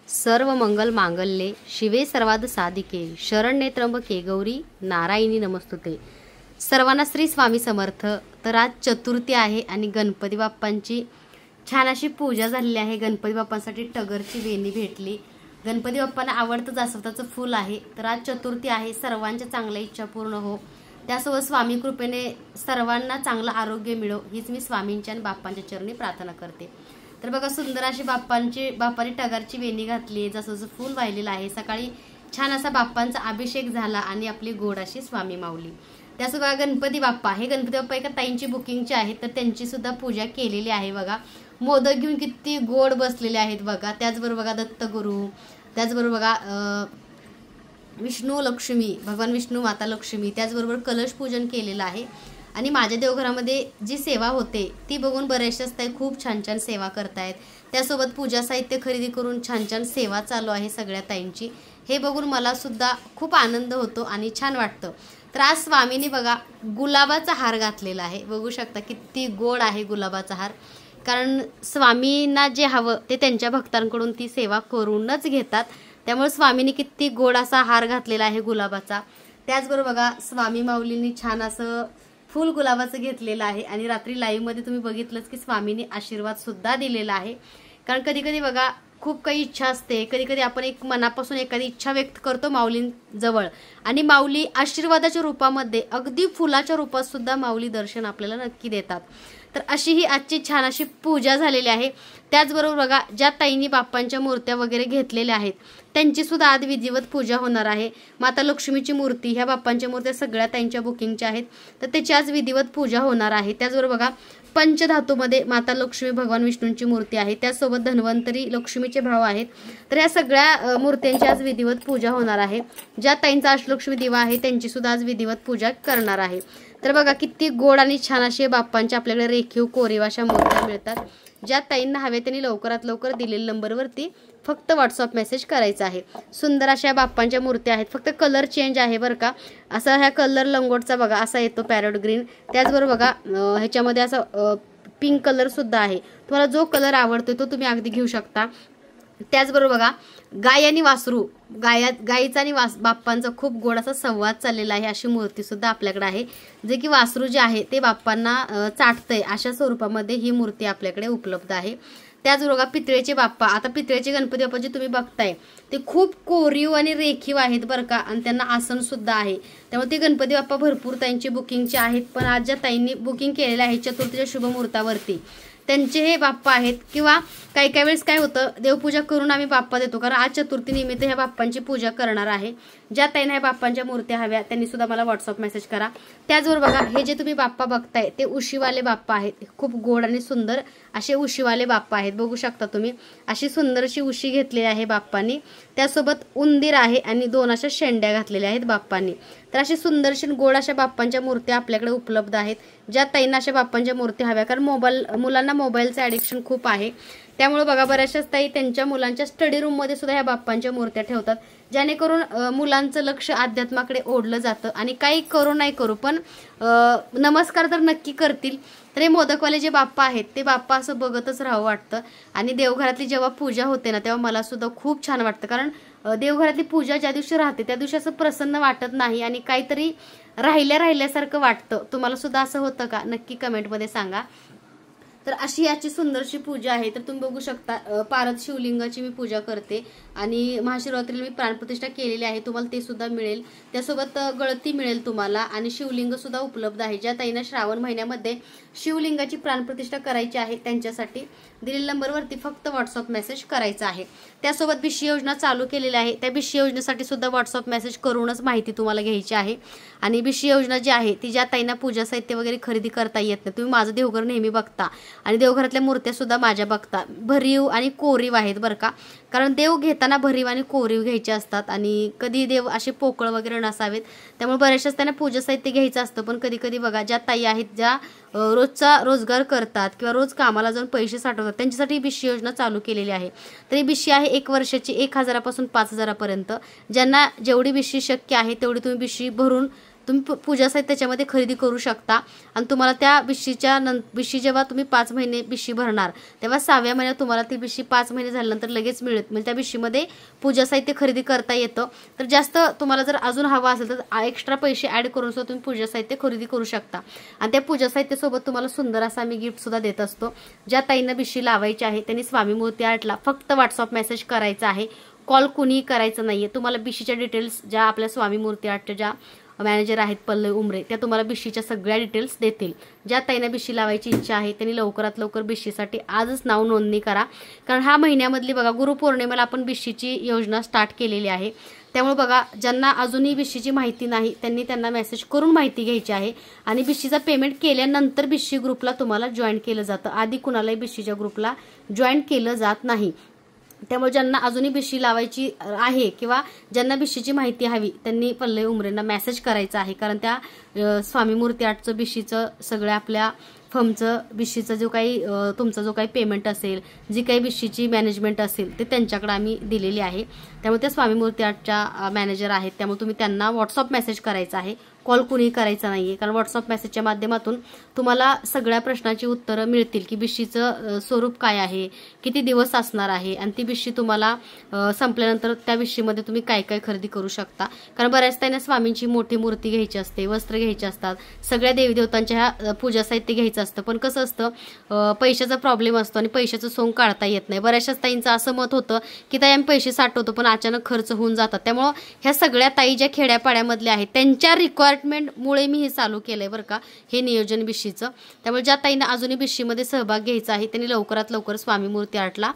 सर्व मंगल मांगल्ये शिवे सर्वाद साधिके शरण्ये त्र्यंबके गौरी नारायणी नमस्तुते। सर्वांना श्री स्वामी समर्थ। तर आज चतुर्थी आहे आणि गणपती बाप्पांची छान अशी पूजा झालेली आहे। गणपती बाप्पांसाठी टगरची वेणी भेटली। गणपती बाप्पांना आवडतं जास्वंदाचं फूल आहे। तर आज चतुर्थी आहे, सर्वांच्या चांगल्या इच्छा पूर्ण हो, त्यासोबत स्वामी कृपेने सर्वांना चांगलं आरोग्य मिळो हीच मी स्वामींच्या आणि बाप्पांच्या चरणी प्रार्थना करते। तर बघा, सुंदर अशी बाप्पाने टगरची वेणी घातली, जसं फूल वाहिलेलं आहे। सकाळी छान असा बाप्पांचा अभिषेक झाला आणि आपली गोड अशी स्वामी माऊली। त्यासोबत गणपती बाप्पा एका ताईंची बुकिंगची आहे, तर त्यांची सुद्धा पूजा केलेली आहे। बघा, मोदक घेऊन किती गोड बसलेले आहेत बघा। त्याचबरोबर बघा दत्तगुरु, त्याचबरोबर बघा विष्णू लक्ष्मी, भगवान विष्णू माता लक्ष्मी, त्याचबरोबर कलश पूजन केलेलं आहे। आणि माझ्या देवघरामध्ये जी सेवा होते ती बघून बरेचशाच ताई खूप छान छान सेवा करतायत। त्यासोबत पूजा साहित्य खरेदी करून छान छान सेवा चालू आहे सगळ्या ताईंची। हे बघून मला सुद्धा खूप आनंद होतो आणि छान वाटतं। तर आज स्वामींनी बघा गुलाबाचा हार घातलेला आहे, बघू शकता किती गोड आहे गुलाबाचा हार। कारण स्वामींना जे हवं ते त्यांच्या भक्तांकडून ती सेवा करूनच घेतात, त्यामुळे स्वामींनी किती गोड असा हार घातलेला आहे गुलाबाचा। त्याचबरोबर बघा स्वामी माऊलींनी छान असं फुल गुलाबाचं घेतलेलं आहे। आणि रात्री लाईव्ह मध्ये तुम्ही बघितलंच की स्वामींनी आशीर्वाद सुद्धा दिलेला आहे। कारण कधी कधी बघा खूप काही इच्छा असते, कधी कधी आपण एक मनापासून एखादी इच्छा व्यक्त करतो माऊलींजवळ, आणि माऊली आशीर्वादाच्या रूपामध्ये अगदी फुलाच्या रूपात सुद्धा माऊली दर्शन आपल्याला नक्की देतात। तर अशी ही आजची छान अशी पूजा झालेली आहे। त्याचबरोबर बघा ज्या ताईंनी बाप्पांच्या मूर्त्या वगैरे घेतलेल्या आहेत त्यांची सुद्धा आज विधिवत पूजा होणार आहे। माता लक्ष्मीची मूर्ती, ह्या बाप्पांच्या मूर्त्या सगळ्या ताईंच्या बुकिंगच्या आहेत, तर त्याची आज विधिवत पूजा होणार आहे। त्याचबरोबर बघा पंचधातूमध्ये माता लक्ष्मी भगवान विष्णूंची मूर्ती आहे, त्यासोबत धन्वंतरी लक्ष्मीचे भाव आहेत। तर या सगळ्या मूर्त्यांची आज विधिवत पूजा होणार आहे। ज्या ताईंचा अष्टलक्ष्मी दिवा आहे त्यांची सुद्धा आज विधिवत पूजा करणार आहे। तर बघा किती गोड आणि छान असे बाप्पांच्या आपल्याकडे रेखीव कोरीव अशा मूर्त्या मिळतात। ज्या ताईंना हवे त्यांनी लवकरात लवकर दिलेल्या नंबरवरती फक्त व्हॉट्सअप मेसेज करायचा आहे। सुंदर अशा बाप्पांच्या मूर्त्या आहेत, फक्त कलर चेंज आहे बरं का। असा ह्या कलर लंगोटचा बघा असा येतो पॅरोट ग्रीन, त्याचबरोबर बघा ह्याच्यामध्ये असं पिंक कलर सुद्धा आहे। तुम्हाला जो कलर आवडतो तो तुम्ही अगदी घेऊ शकता। त्याचबरोबर बघा गाय आणि वासरू, गायीचा आणि बाप्पांचा खूप गोड असा संवाद चाललेला आहे, अशी मूर्ती सुद्धा आपल्याकडे आहे। जे की वासरू जे आहे ते बाप्पांना चाटतंय अशा स्वरूपामध्ये ही मूर्ती आपल्याकडे उपलब्ध आहे। त्याचबरोबर पितळेचे बाप्पा, आता पितळेचे गणपती बाप्पा जे तुम्ही बघताय ते खूप कोरीव आणि रेखीव आहेत बरं का, आणि त्यांना आसन सुद्धा आहे। त्यामुळे ते गणपती बाप्पा भरपूर ताईंची बुकिंगचे आहेत। पण आज ज्या ताईंनी बुकिंग केलेलं आहे चतुर्थीच्या शुभ मुहूर्तावरती त्यांचे हे बाप्पा आहेत। किंवा काही वेळेस काय होतं, देवपूजा करून आम्ही बाप्पा देतो, कारण आज चतुर्थी निमित्त ह्या बाप्पांची पूजा करणार आहे। ज्या ताईंना ह्या बाप्पांच्या मूर्त्या हव्या त्यांनी सुद्धा मला व्हॉट्सअप मेसेज करा। त्याचबरोबर बघा हे जे तुम्ही बाप्पा बघताय ते उशीवाले बाप्पा आहेत, खूप गोड आणि सुंदर असे उशीवाले बाप्पा आहेत, बघू शकता तुम्ही। अशी सुंदरशी उशी घेतलेली आहे बाप्पांनी, त्यासोबत उंदीर आहे आणि दोन अशा शेंड्या घातलेल्या आहेत बाप्पांनी। तर अशी सुंदरशी गोड अशा बाप्पांच्या मूर्त्या आपल्याकडे उपलब्ध आहेत। ज्या ताईंना अशा बाप्पांच्या मूर्त्या हव्या, कारण मुलांना मोबाईलचं ॲडिक्शन खूप आहे, त्यामुळे बघा बऱ्याचशाच ताई त्यांच्या मुलांच्या स्टडी रूममध्ये सुद्धा ह्या बाप्पांच्या मूर्त्या ठेवतात, जेणेकरून मुलांचं लक्ष अध्यात्माकडे ओढलं जातं। आणि काही करू नाही करू पण नमस्कार तर नक्की करतील। तर हे मोदकवाले जे बाप्पा आहेत ते बाप्पा असं बघतच राहावं वाटतं। आणि देवघरातली जेव्हा पूजा होते ना तेव्हा मला सुद्धा खूप छान वाटतं, कारण देवघरातली पूजा ज्या दिवशी राहते त्या दिवशी असं प्रसन्न वाटत नाही आणि काहीतरी राहिल्यासारखं वाटतं। तुम्हाला सुद्धा असं होतं का? नक्की कमेंटमध्ये सांगा। तर अशी याची सुंदरशी पूजा आहे। तर तुम्ही बघू शकता पारद शिवलिंगाची मी पूजा करते आणि महाशिवरात्रीला मी प्राणप्रतिष्ठा केलेली आहे, तुम्हाला ते सुद्धा मिळेल। त्यासोबत गळती मिळेल तुम्हाला आणि शिवलिंग सुद्धा उपलब्ध आहे। ज्या ताईंना श्रावण महिन्यामध्ये शिवलिंगाची प्राणप्रतिष्ठा करायची आहे त्यांच्यासाठी दिलेल्या नंबरवरती फक्त व्हॉट्सअप मेसेज करायचा आहे। त्यासोबत बिशी योजना चालू केलेली आहे, त्या बिशी योजनेसाठी सुद्धा व्हॉट्सअप मेसेज करूनच माहिती तुम्हाला घ्यायची आहे। आणि बिशी योजना जी आहे ती ज्या ताईंना पूजा साहित्य वगैरे खरेदी करता येत नाही, तुम्ही माझं देवघर नेहमी बघता आणि देवघरातल्या मूर्त्या सुद्धा माझ्या बघता, भरीव आणि कोरीव आहेत बरं का। कारण देव घेताना भरीव आणि कोरीव घ्यायचे असतात आणि कधी देव असे पोकळ वगैरे नसावेत, त्यामुळे बऱ्याचशाच त्यांना पूजा साहित्य घ्यायचं असतं। पण कधी कधी बघा ज्या ताई आहेत ज्या रोजचा रोजगार करतात किंवा रोज कामाला जाऊन पैसे साठवतात त्यांच्यासाठी बिशी योजना चालू केलेली आहे। तर ही बिशी आहे 1 वर्षाची 1000 पासून 5000 पर्यंत। ज्यांना जेवढी बिशी शक्य आहे तेवढी तुम्ही बिशी भरून तुम्ही पूजा साहित्य त्याच्यामध्ये खरेदी करू शकता आणि तुम्हाला त्या बिशी जेव्हा तुम्ही 5 महिने बिशी भरणार तेव्हा 6व्या महिन्यात तुम्हाला ती बिशी 5 महिने झाल्यानंतर लगेच मिळेल. म्हणजे त्या बिशीमध्ये पूजा साहित्य खरेदी करता येतं. तर जास्त तुम्हाला जर अजून हवा असेल तर एक्स्ट्रा पैसे ॲड करून सुद्धा तुम्ही पूजा साहित्य खरेदी करू शकता. आणि त्या पूजा साहित्यासोबत तुम्हाला सुंदर असा आम्ही गिफ्ट सुद्धा देत असतो. ज्या ताईंना बिशी लावायची आहे त्यांनी स्वामी मूर्ती आर्टला फक्त व्हॉट्सअप मेसेज करायचा आहे. कॉल कुणीही करायचं नाहीये. तुम्हाला बिशीच्या डिटेल्स ज्या आपल्या स्वामी मूर्ती आर्टच्या ज्या मॅनेजर आहेत पल्लवी उमरे त्या तुम्हाला बिशीच्या सगळ्या डिटेल्स देतील. ज्या ताईंना बिशी लावायची इच्छा आहे त्यांनी लवकरात लवकर बिशीसाठी आजच नाव नोंदणी करा. कारण ह्या महिन्यामधली बघा गुरुपौर्णिमेला आपण बिशीची योजना स्टार्ट केलेली आहे. त्यामुळे बघा ज्यांना अजूनही बिशीची माहिती नाही त्यांना मेसेज करून माहिती घ्यायची आहे. आणि बिशीचा पेमेंट केल्यानंतर बिशी ग्रुपला तुम्हाला जॉईन केलं जातं. आधी कुणालाही बिशीच्या ग्रुपला जॉईन केलं जात नाही. त्यामुळे ज्यांना अजूनही बिशी लावायची आहे किंवा ज्यांना बिशीची माहिती हवी त्यांनी पल्लवी उमरेंना मेसेज करायचा आहे. कारण त्या स्वामी मूर्ती आर्टचं बिशीचं सगळ्या आपल्या फर्मचं बिशीचं तुमचा जो काही पेमेंट असेल जी काही बिशीची मॅनेजमेंट असेल ते त्यांच्याकडे आम्ही दिलेली आहे. त्यामुळे त्या स्वामी मूर्ती आर्टच्या मॅनेजर आहेत. त्यामुळे तुम्ही त्यांना व्हॉट्सअप मेसेज करायचा आहे. कॉल कुणीही करायचा नाहीये. कारण व्हॉट्सअप मेसेजच्या माध्यमातून तुम्हाला सगळ्या प्रश्नाची उत्तरं मिळतील की बिशीचं स्वरूप काय आहे, किती दिवस असणार आहे आणि ती बिशी तुम्हाला संपल्यानंतर त्या बिशीमध्ये तुम्ही काय काय खरेदी करू शकता. कारण बऱ्याच ताईंना स्वामींची मोठी मूर्ती घ्यायची असते, वस्त्र घ्यायची असतात, सगळ्या देवीदेवतांच्या ह्या पूजा साहित्य घ्यायचं असतं. पण कसं असतं पैशाचा प्रॉब्लेम असतो आणि पैशाचं सोंग काढता येत नाही. बऱ्याचशाच ताईंचं असं मत होतं की ताई आम्ही पैसे साठवतो पण अचानक खर्च होऊन जातात. त्यामुळं ह्या सगळ्या ताई ज्या खेड्यापाड्यामधल्या आहेत त्यांच्या मुळे मी हे चालू केलंय बरं का हे नियोजन बिशीचं. त्यामुळे ज्या ताईंना अजूनही बिशीमध्ये सहभाग घ्यायचा आहे त्यांनी लवकरात लवकर स्वामी मूर्ती आर्टला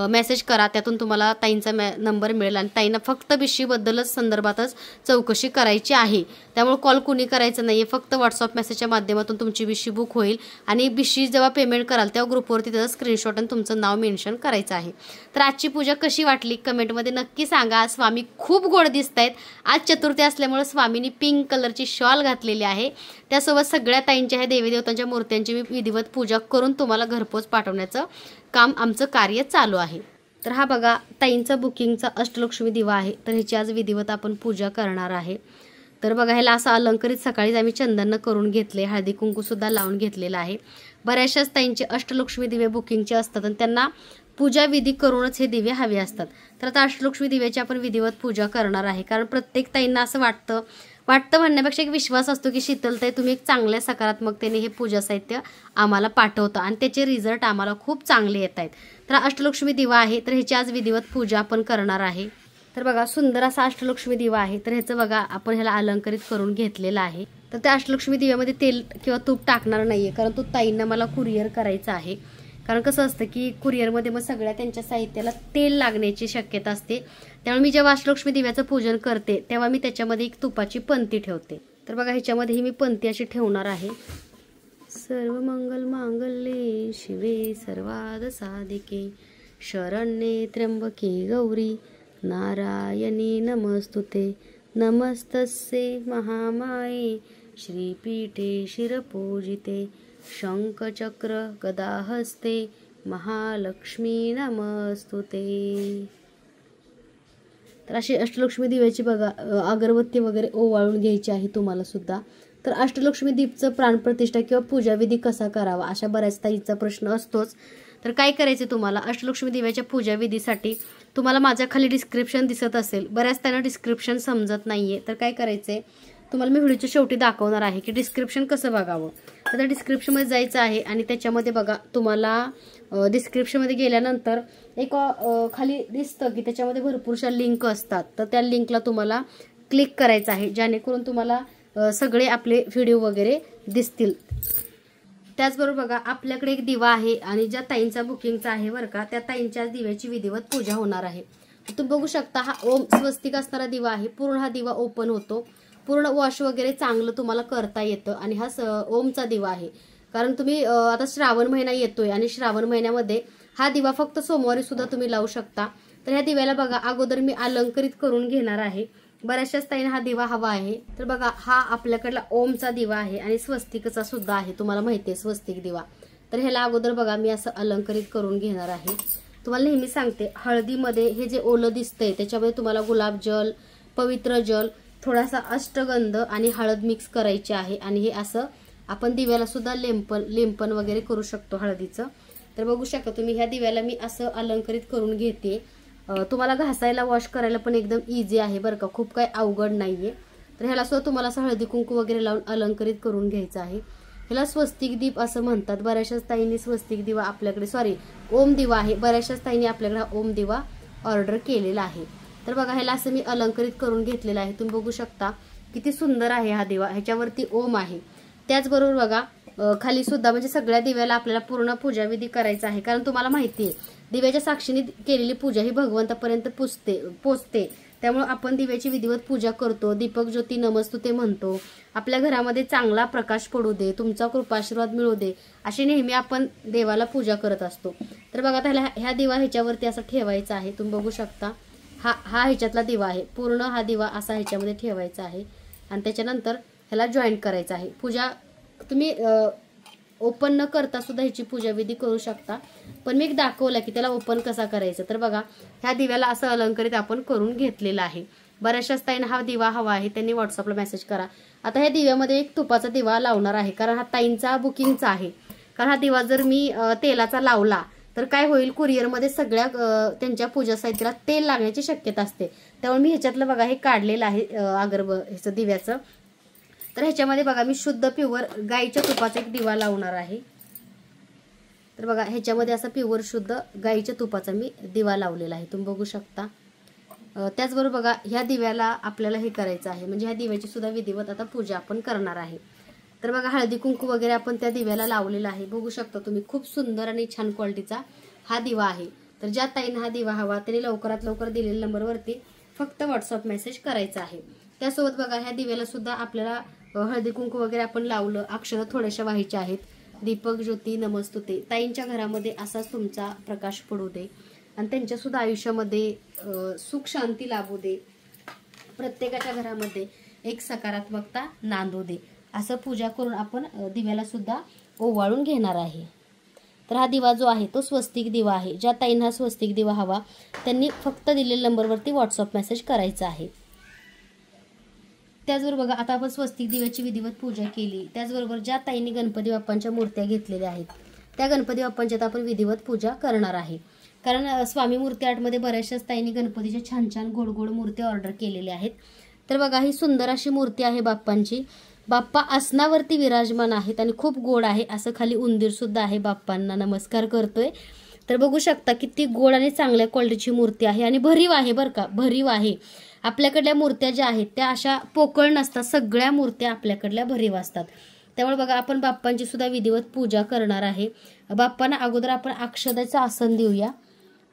मेसेज करा. त्यातून तुम्हाला ताईंचा नंबर मिळेल आणि ताईंना फक्त बिशीबद्दलच संदर्भातच चौकशी करायची आहे. त्यामुळे कॉल कुणी करायचं नाहीये. फक्त व्हॉट्सअप मेसेजच्या माध्यमातून तुमची बिशी बुक होईल आणि बिशी जेव्हा पेमेंट कराल तेव्हा ग्रुपवरती त्याचा स्क्रीनशॉट आणि तुमचं नाव मेन्शन करायचं आहे. तर आजची पूजा कशी वाटली कमेंटमध्ये नक्की सांगा. स्वामी खूप गोड दिसत आहेत. आज चतुर्थी असल्यामुळे स्वामींनी पिंक कलरची शॉल घातलेली आहे. त्यासोबत सगळ्या ताईंच्या ह्या देवी देवतांच्या मूर्त्यांची मी विधिवत पूजा करून तुम्हाला घरपोच पाठवण्याचं काम आमचं कार्य चालू आहे. तर हा बघा ताईंचा बुकिंगचा अष्टलक्ष्मी दिवा आहे. तर ह्याची आज विधिवत आपण पूजा करणार आहे. तर बघा ह्याला असं अलंकरित सकाळीच आम्ही चंदन करून घेतले, हळदी कुंकू सुद्धा लावून घेतलेला आहे. बऱ्याचशाच ताईंचे अष्टलक्ष्मी दिवे बुकिंगचे असतात आणि त्यांना पूजा विधी करूनच हे दिवे हवे असतात. तर आता अष्टलक्ष्मी दिव्याची आपण विधिवत पूजा करणार आहे. कारण प्रत्येक ताईंना असं वाटतं म्हणण्यापेक्षा एक विश्वास असतो की शीतलताई तुम्ही एक चांगल्या सकारात्मकतेने हे पूजा साहित्य आम्हाला पाठवता आणि त्याचे रिझल्ट आम्हाला खूप चांगले येत आहेत. तर अष्टलक्ष्मी दिवा आहे तर ह्याची आज विधिवत पूजा आपण करणार आहे. तर बघा सुंदर असा अष्टलक्ष्मी दिवा आहे. तर ह्याचं बघा आपण ह्याला अलंकरित करून घेतलेला आहे. तर त्या अष्टलक्ष्मी दिव्यामध्ये तेल किंवा तूप टाकणार नाहीये कारण तो ताईंना मला कुरिअर करायचा आहे. कारण कसं असतं की कुरिअरमध्ये मग सगळ्या त्यांच्या साहित्याला तेल लागण्याची शक्यता असते. त्यामुळे मी जेव्हा अष्टलक्ष्मी दिव्याचं पूजन करते तेव्हा मी त्याच्यामध्ये एक तुपाची पंती ठेवते. तर बघा ह्याच्यामध्ये मी पंती अशी ठेवणार आहे. सर्व मंगल मांगल्ये शिवे सर्वाद साधिके शरण्ये त्र्यंबके गौरी नारायणी नमस्तुते नमस्तस्ये महामाये श्रीपीठे शिरपूजिते शंखचक्र गदाहस्ते महालक्ष्मी नमस्तुते. तर अशी अष्टलक्ष्मी दिव्याची बघा अगरबत्ती वगैरे ओवाळून घ्यायची आहे तुम्हाला सुद्धा. तर अष्टलक्ष्मी दीपचं प्राणप्रतिष्ठा किंवा पूजाविधी कसा करावा अशा बऱ्याच ताईंचा प्रश्न असतोच. तर काय करायचे तुम्हाला अष्टलक्ष्मी दिव्याच्या पूजाविधीसाठी तुम्हाला माझ्या खाली डिस्क्रिप्शन दिसत असेल. बऱ्याच त्यांना डिस्क्रिप्शन समजत नाहीये. तर काय करायचंय तुम्हाला मी व्हिडिओच्या शेवटी दाखवणार आहे की डिस्क्रिप्शन कसं बघावं. तर त्या डिस्क्रिप्शनमध्ये जायचं आहे आणि त्याच्यामध्ये बघा तुम्हाला डिस्क्रिप्शनमध्ये गेल्यानंतर एक खाली दिसतं की त्याच्यामध्ये भरपूरशा लिंक असतात. तर त्या लिंकला तुम्हाला क्लिक करायचं आहे जेणेकरून तुम्हाला सगळे आपले व्हिडिओ वगैरे दिसतील. त्याचबरोबर बघा आपल्याकडे एक दिवा आहे आणि ज्या ताईंचा बुकिंगचा आहे बरं का त्या ताईंच्या दिव्याची विधिवत पूजा होणार आहे. तुम्ही बघू शकता हा ओम स्वस्तिक असणारा दिवा आहे. पूर्ण हा दिवा ओपन होतो. पूर्ण वॉश वगैरे चांगलं तुम्हाला करता येतं आणि हा ओमचा दिवा आहे. कारण तुम्ही आता श्रावण महिना येतोय आणि श्रावण महिन्यामध्ये हा दिवा फक्त सोमवारी सुद्धा तुम्ही लावू शकता. तर ह्या दिव्याला बघा अगोदर मी अलंकरित करून घेणार आहे. बऱ्याचशाच ताईंना हा दिवा हवा आहे. तर बघा हा आपल्याकडला ओमचा दिवा आहे आणि स्वस्तिकचा सुद्धा आहे. तुम्हाला माहिती आहे स्वस्तिक दिवा. तर ह्याला अगोदर बघा मी असं अलंकरित करून घेणार आहे. तुम्हाला नेहमी सांगते हळदीमध्ये हे जे ओलं दिसतंय त्याच्यामध्ये तुम्हाला गुलाबजल, पवित्र जल थोडासा अष्टगंध आणि हळद मिक्स करायची आहे आणि हे असं आपण दिव्याला सुद्धा लेंपन वगैरे करू शकतो हळदीचं। तर बघू शकता तुम्ही ह्या दिव्याला मी असं अलंकरित करून घेते। तुम्हाला घासायला वॉश करायला पण एकदम इझी आहे बरं का, खूप काही अवघड नाहीये। तर ह्याला सुद्धा तुम्हाला असं हळदी कुंकू वगैरे लावून अलंकरित करून घ्यायचं आहे। ह्याला स्वस्तिक दीप असं म्हणतात। बऱ्याचशाच ताईंनी स्वस्तिक दिवा आपल्याकडे ओम दिवा आहे, बऱ्याचशाच ताईंनी आपल्याकडे ओम दिवा ऑर्डर केलेला आहे। तर बघा ह्याला असं मी अलंकरित करून घेतलेलं आहे। तुम्ही बघू शकता किती सुंदर आहे हा दिवा, ह्याच्यावरती ओम आहे। त्याचबरोबर बघा खाली सुद्धा म्हणजे सगळ्या दिव्याला आपल्याला पूर्ण पूजाविधी करायचा आहे, कारण तुम्हाला माहिती आहे दिव्याच्या साक्षीने केलेली पूजा ही भगवंतापर्यंत पोचते। त्यामुळे आपण दिव्याची विधिवत पूजा करतो, दीपक ज्योती नमस्तुते म्हणतो, आपल्या घरामध्ये चांगला प्रकाश पडू दे, तुमचा कृपाशीर्वाद मिळू दे, अशी नेहमी आपण देवाला पूजा करत असतो। तर बघा त्याला ह्या दिवा ह्याच्यावरती असा ठेवायचा आहे। तुम्ही बघू शकता हा ह्याच्यातला दिवा आहे, पूर्ण हा दिवा असा ह्याच्यामध्ये ठेवायचा आहे आणि त्याच्यानंतर ह्याला जॉईंट करायचा आहे। पूजा तुम्ही ओपन न करता सुद्धा ह्याची पूजाविधी करू शकता, पण मी एक दाखवला की त्याला ओपन कसा करायचं। तर बघा ह्या दिव्याला असं अलंकरित आपण करून घेतलेलं आहे। बऱ्याचशाच ताईंना हा दिवा हवा आहे, त्यांनी व्हॉट्सअपला मेसेज करा। आता ह्या दिव्यामध्ये एक तुपाचा दिवा लावणार आहे, कारण हा ताईंचा बुकिंगचा आहे। कारण हा दिवा जर मी तेलाचा लावला तर काय होईल, कुरिअरमध्ये सगळ्या त्यांच्या पूजा साहित्याला तेल लागण्याची शक्यता असते। त्यामुळे मी ह्याच्यातलं बघा हे काढलेलं आहे ह्याचं दिव्याचं। तर ह्याच्यामध्ये बघा मी शुद्ध प्युअर गाईच्या तुपाचा एक दिवा लावणार आहे। तर बघा ह्याच्यामध्ये असा प्युअर शुद्ध गाईच्या तुपाचा मी दिवा लावलेला आहे, तुम्ही बघू शकता। त्याचबरोबर बघा ह्या दिव्याला आपल्याला हे करायचं आहे, म्हणजे ह्या दिव्याची सुद्धा विधिवत आता पूजा आपण करणार आहे। तर बघा हळदी कुंकू वगैरे आपण त्या दिव्याला लावलेला आहे, बघू शकता तुम्ही। खूप सुंदर आणि छान क्वालिटीचा हा दिवा आहे। तर ज्या ताईंना हा दिवा हवा त्यांनी लवकरात लवकर दिलेल्या नंबरवरती फक्त व्हॉट्सअप मेसेज करायचा आहे। त्यासोबत बघा ह्या दिव्याला सुद्धा आपल्याला हळदी कुंकू वगैरे आपण लावलं, अक्षर थोड्याशा व्हायच्या आहेत। दीपक ज्योती नमस्तुते, ताईंच्या घरामध्ये असाच तुमचा प्रकाश पडू दे आणि त्यांच्या सुद्धा आयुष्यामध्ये सुख शांती लाभू दे, प्रत्येकाच्या घरामध्ये एक सकारात्मकता नांदू दे, असं पूजा करून आपण दिव्याला सुद्धा ओवाळून घेणार आहे। तर हा दिवा जो आहे तो स्वस्तिक दिवा आहे। ज्या ताईंना स्वस्तिक दिवा हवा त्यांनी फक्त दिलेल्या नंबरवरती व्हॉट्सअप मेसेज करायचा आहे। त्याचबरोबर बघा आता आपण स्वस्तिक दिव्याची विधिवत पूजा केली। त्याचबरोबर ज्या ताईंनी गणपती बाप्पांच्या मूर्त्या घेतलेल्या आहेत त्या गणपती बाप्पांची आपण विधिवत पूजा करणार आहे। कारण स्वामी मूर्ती आर्टमध्ये बऱ्याचशाच ताईंनी गणपतीच्या छान छान गोड गोड मूर्ती ऑर्डर केलेल्या आहेत। तर बघा ही सुंदर अशी मूर्ती आहे बाप्पांची। बाप्पा आसनावरती विराजमान आहेत आणि खूप गोड आहे, असं खाली उंदीर सुद्धा आहे, बाप्पांना नमस्कार करतोय। तर बघू शकता किती गोड आणि चांगल्या क्वालिटीची मूर्ती आहे आणि भरीव आहे बरं का, भरीव आहे। आपल्याकडल्या मूर्त्या ज्या आहेत त्या अशा पोकळ नसतात, सगळ्या मूर्त्या आपल्याकडल्या भरीव असतात। त्यामुळे बघा आपण बाप्पांची सुद्धा विधिवत पूजा करणार आहे। बाप्पांना अगोदर आपण अक्षदाचं आसन देऊया।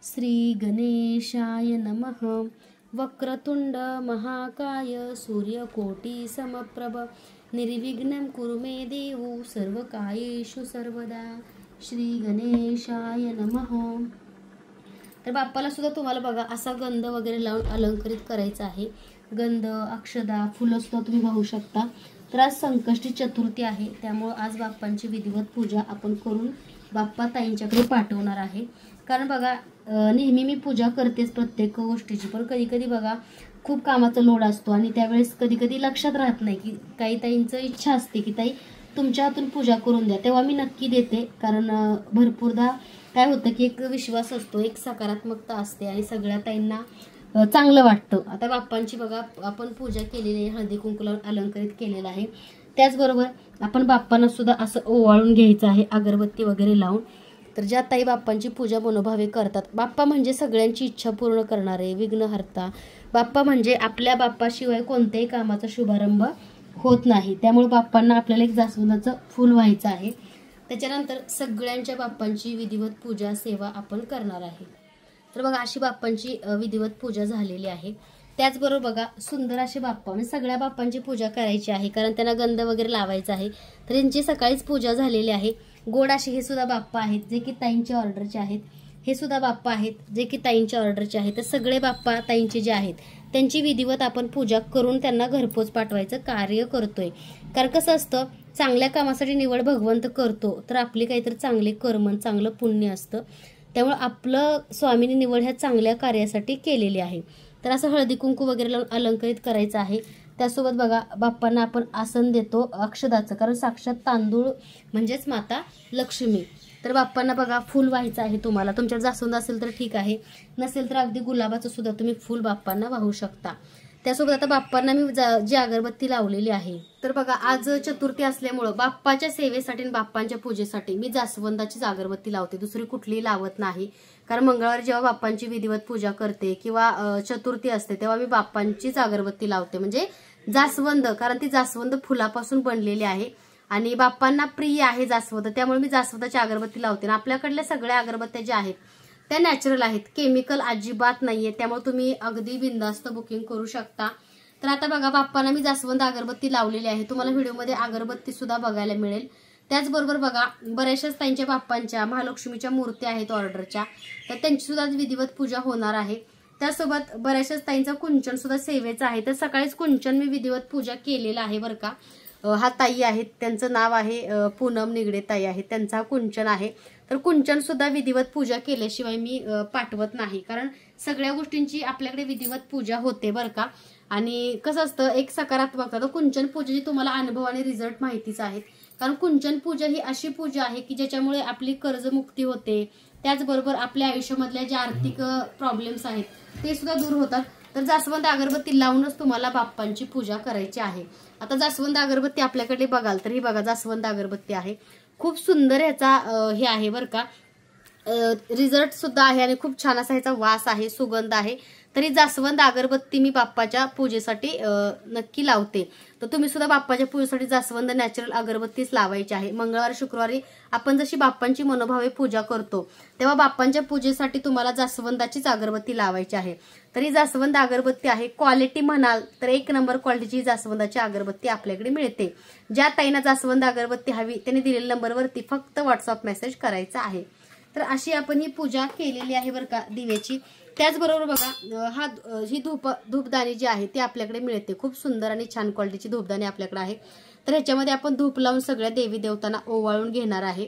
श्री गणेशाय नमः। वक्रतुंड महाकाय सूर्यकोटी समप्रभ निर्विघ्नं कुरु मे देव सर्वकार्येषु सर्वदा। श्री गणेशाय नमः। तर बाप्पाला सुद्धा तुम्हाला बघा असा गंध वगैरे लावून अलंकरित करायचा आहे। गंध, अक्षदा, फुलं सुद्धा तुम्ही पाहू शकता। तर आज संकष्टी चतुर्थी आहे, त्यामुळे आज बाप्पांची विधिवत पूजा आपण करून बाप्पा ताईंच्याकडे पाठवणार आहे। कारण बघा नेहमी मी पूजा करतेच प्रत्येक गोष्टीची, पण कधी कधी बघा खूप कामाचा लोड असतो आणि त्यावेळेस कधी कधी लक्षात राहत नाही की काही ताईंचं इच्छा असते की ताई तुमच्या हातून पूजा करून द्या, तेव्हा मी नक्की देते। कारण भरपूरदा काय होतं की एक विश्वास असतो, एक सकारात्मकता असते आणि सगळ्या ताईंना चांगलं वाटतं। आता बाप्पांची बघा आपण पूजा केलेली आहे, हळदी कुंकू लावून अलंकरित केलेला आहे। त्याचबरोबर आपण बाप्पांना सुद्धा असं ओवाळून घ्यायचं आहे अगरबत्ती वगैरे लावून। तर ज्या ताई बाप्पांची पूजा मनोभावे करतात, बाप्पा म्हणजे सगळ्यांची इच्छा पूर्ण करणारे विघ्नहर्ता, बाप्पा म्हणजे आपल्या बाप्पाशिवाय कोणत्याही कामाचा शुभारंभ होत नाही। त्यामुळे बाप्पांना आपल्याला एक जास्वंदाचं फूल व्हायचं आहे। त्याच्यानंतर सगळ्यांच्या बाप्पांची विधिवत पूजा सेवा आपण करणार आहे। तर बघा अशी बाप्पांची विधिवत पूजा झालेली आहे। त्याचबरोबर बघा सुंदर असे बाप्पा म्हणजे सगळ्या बाप्पांची पूजा करायची आहे, कारण त्यांना गंध वगैरे लावायचा आहे। तर यांची सकाळीच पूजा झालेली आहे। गोड असे हे सुद्धा बाप्पा आहेत जे की ताईंच्या ऑर्डरचे आहेत, हे सुद्धा बाप्पा आहेत जे की ताईंच्या ऑर्डरचे आहेत। तर सगळे बाप्पा ताईंचे जे आहेत त्यांची विधिवत आपण पूजा करून त्यांना घरपोच पाठवायचं कार्य करतोय। कारण कसं असतं चांगल्या कामासाठी निवड भगवंत करतो, तर आपली काहीतरी चांगले कर्म चांगलं पुण्य असतं, त्यामुळे आपलं स्वामीने निवड ह्या चांगल्या कार्यासाठी केलेली आहे। तर असं हळदी कुंकू वगैरे लावून अलंकरित करायचं आहे। त्यासोबत बघा बाप्पांना आपण आसन देतो अक्षदाचं, कारण साक्षात तांदूळ म्हणजेच माता लक्ष्मी. तर बाप्पांना बघा फूल व्हायचं आहे. तुम्हाला तुमच्या जास्वंद असेल तर ठीक आहे, नसेल तर अगदी गुलाबाचं सुद्धा तुम्ही फूल बाप्पांना वाहू शकता. त्यासोबत आता बाप्पांना मी जी अगरबत्ती लावलेली आहे, तर बघा आज चतुर्थी असल्यामुळं बाप्पाच्या सेवेसाठी आणि बाप्पांच्या पूजेसाठी मी जास्वंदाचीच अगरबत्ती लावते, दुसरी कुठलीही लावत नाही. कारण मंगळवारी जेव्हा बाप्पांची विधिवत पूजा करते किंवा चतुर्थी असते तेव्हा मी बाप्पांचीच अगरबत्ती लावते, म्हणजे जास्वंद, कारण ती जास्वंद फुलापासून बनलेली आहे आणि बाप्पांना प्रिय आहे जास्वंद, त्यामुळे मी जास्वंदाची अगरबत्ती लावते. आपल्याकडल्या सगळ्या अगरबत्त्या ज्या आहेत त्या नॅचरल आहेत, केमिकल अजिबात नाहीये, त्यामुळे तुम्ही अगदी बिनधास्त बुकिंग करू शकता. तर आता बघा बाप्पांना मी जास्वंद अगरबत्ती लावलेली आहे. तुम्हाला व्हिडिओमध्ये अगरबत्ती सुद्धा बघायला मिळेल. त्याचबरोबर बघा बऱ्याचशाच त्यांच्या बाप्पांच्या महालक्ष्मीच्या मूर्त्या आहेत ऑर्डरच्या, तर त्यांची सुद्धा विधिवत पूजा होणार आहे. त्यासोबत बऱ्याचशाच ताईंचा कुंचन सुद्धा सेवेचा आहे, तर सकाळीच कुंचन मी विधिवत पूजा केलेला आहे बरं का. हा ताई आहेत, त्यांचं नाव आहे पूनम निगडे ताई आहेत, त्यांचा कुंचन आहे. तर कुंचन सुद्धा विधिवत पूजा केल्याशिवाय मी पाठवत नाही, कारण सगळ्या गोष्टींची आपल्याकडे विधिवत पूजा होते बरं का. आणि कसं असतं एक सकारात्मक, तर कुंचन पूजेची तुम्हाला अनुभव आणि रिझल्ट माहितीच आहेत, कारण कुंचन पूजा ही अशी पूजा आहे की ज्याच्यामुळे आपली कर्जमुक्ती होते, त्याचबरोबर आपल्या आयुष्यामधल्या ज्या आर्थिक प्रॉब्लेम्स आहेत ते सुद्धा दूर होतात. तर जास्वंद अगरबत्ती लावूनच तुम्हाला बाप्पांची पूजा करायची आहे. आता जास्वंद अगरबत्ती आपल्याकडे बघाल तर ही बघा जास्वंद अगरबत्ती आहे, खूप सुंदर ह्याचा हे आहे बरं का, रिझल्ट सुद्धा आहे आणि खूप छान असा ह्याचा वास आहे, सुगंध आहे. तरी जास्वंद अगरबत्ती मी बाप्पाच्या पूजेसाठी नक्की लावते. तर तुम्ही सुद्धा बाप्पाच्या पूजेसाठी जास्वंद नॅचरल अगरबत्तीच लावायची आहे. मंगळवार शुक्रवारी आपण जशी बाप्पांची मनोभावे पूजा करतो तेव्हा बाप्पांच्या पूजेसाठी तुम्हाला जास्वंदाचीच अगरबत्ती लावायची आहे. तरी जास्वंद अगरबत्ती आहे, क्वालिटी म्हणाल तर 1 नंबर क्वालिटीची जास्वंदाची अगरबत्ती आपल्याकडे मिळते. ज्या ताईंना जास्वंद अगरबत्ती हवी त्यांनी दिलेल्या नंबरवरती फक्त व्हॉट्सअप मेसेज करायचा आहे. तर अशी आपण ही पूजा केलेली आहे बरं का दिव्याची. त्याचबरोबर बघा ही धूपदाणी जी आहे ती आपल्याकडे मिळते, खूप सुंदर आणि छान क्वालिटीची धूपदाणी आपल्याकडे आहे. तर ह्याच्यामध्ये आपण धूप लावून सगळ्या देवी देवतांना ओवाळून घेणार आहे.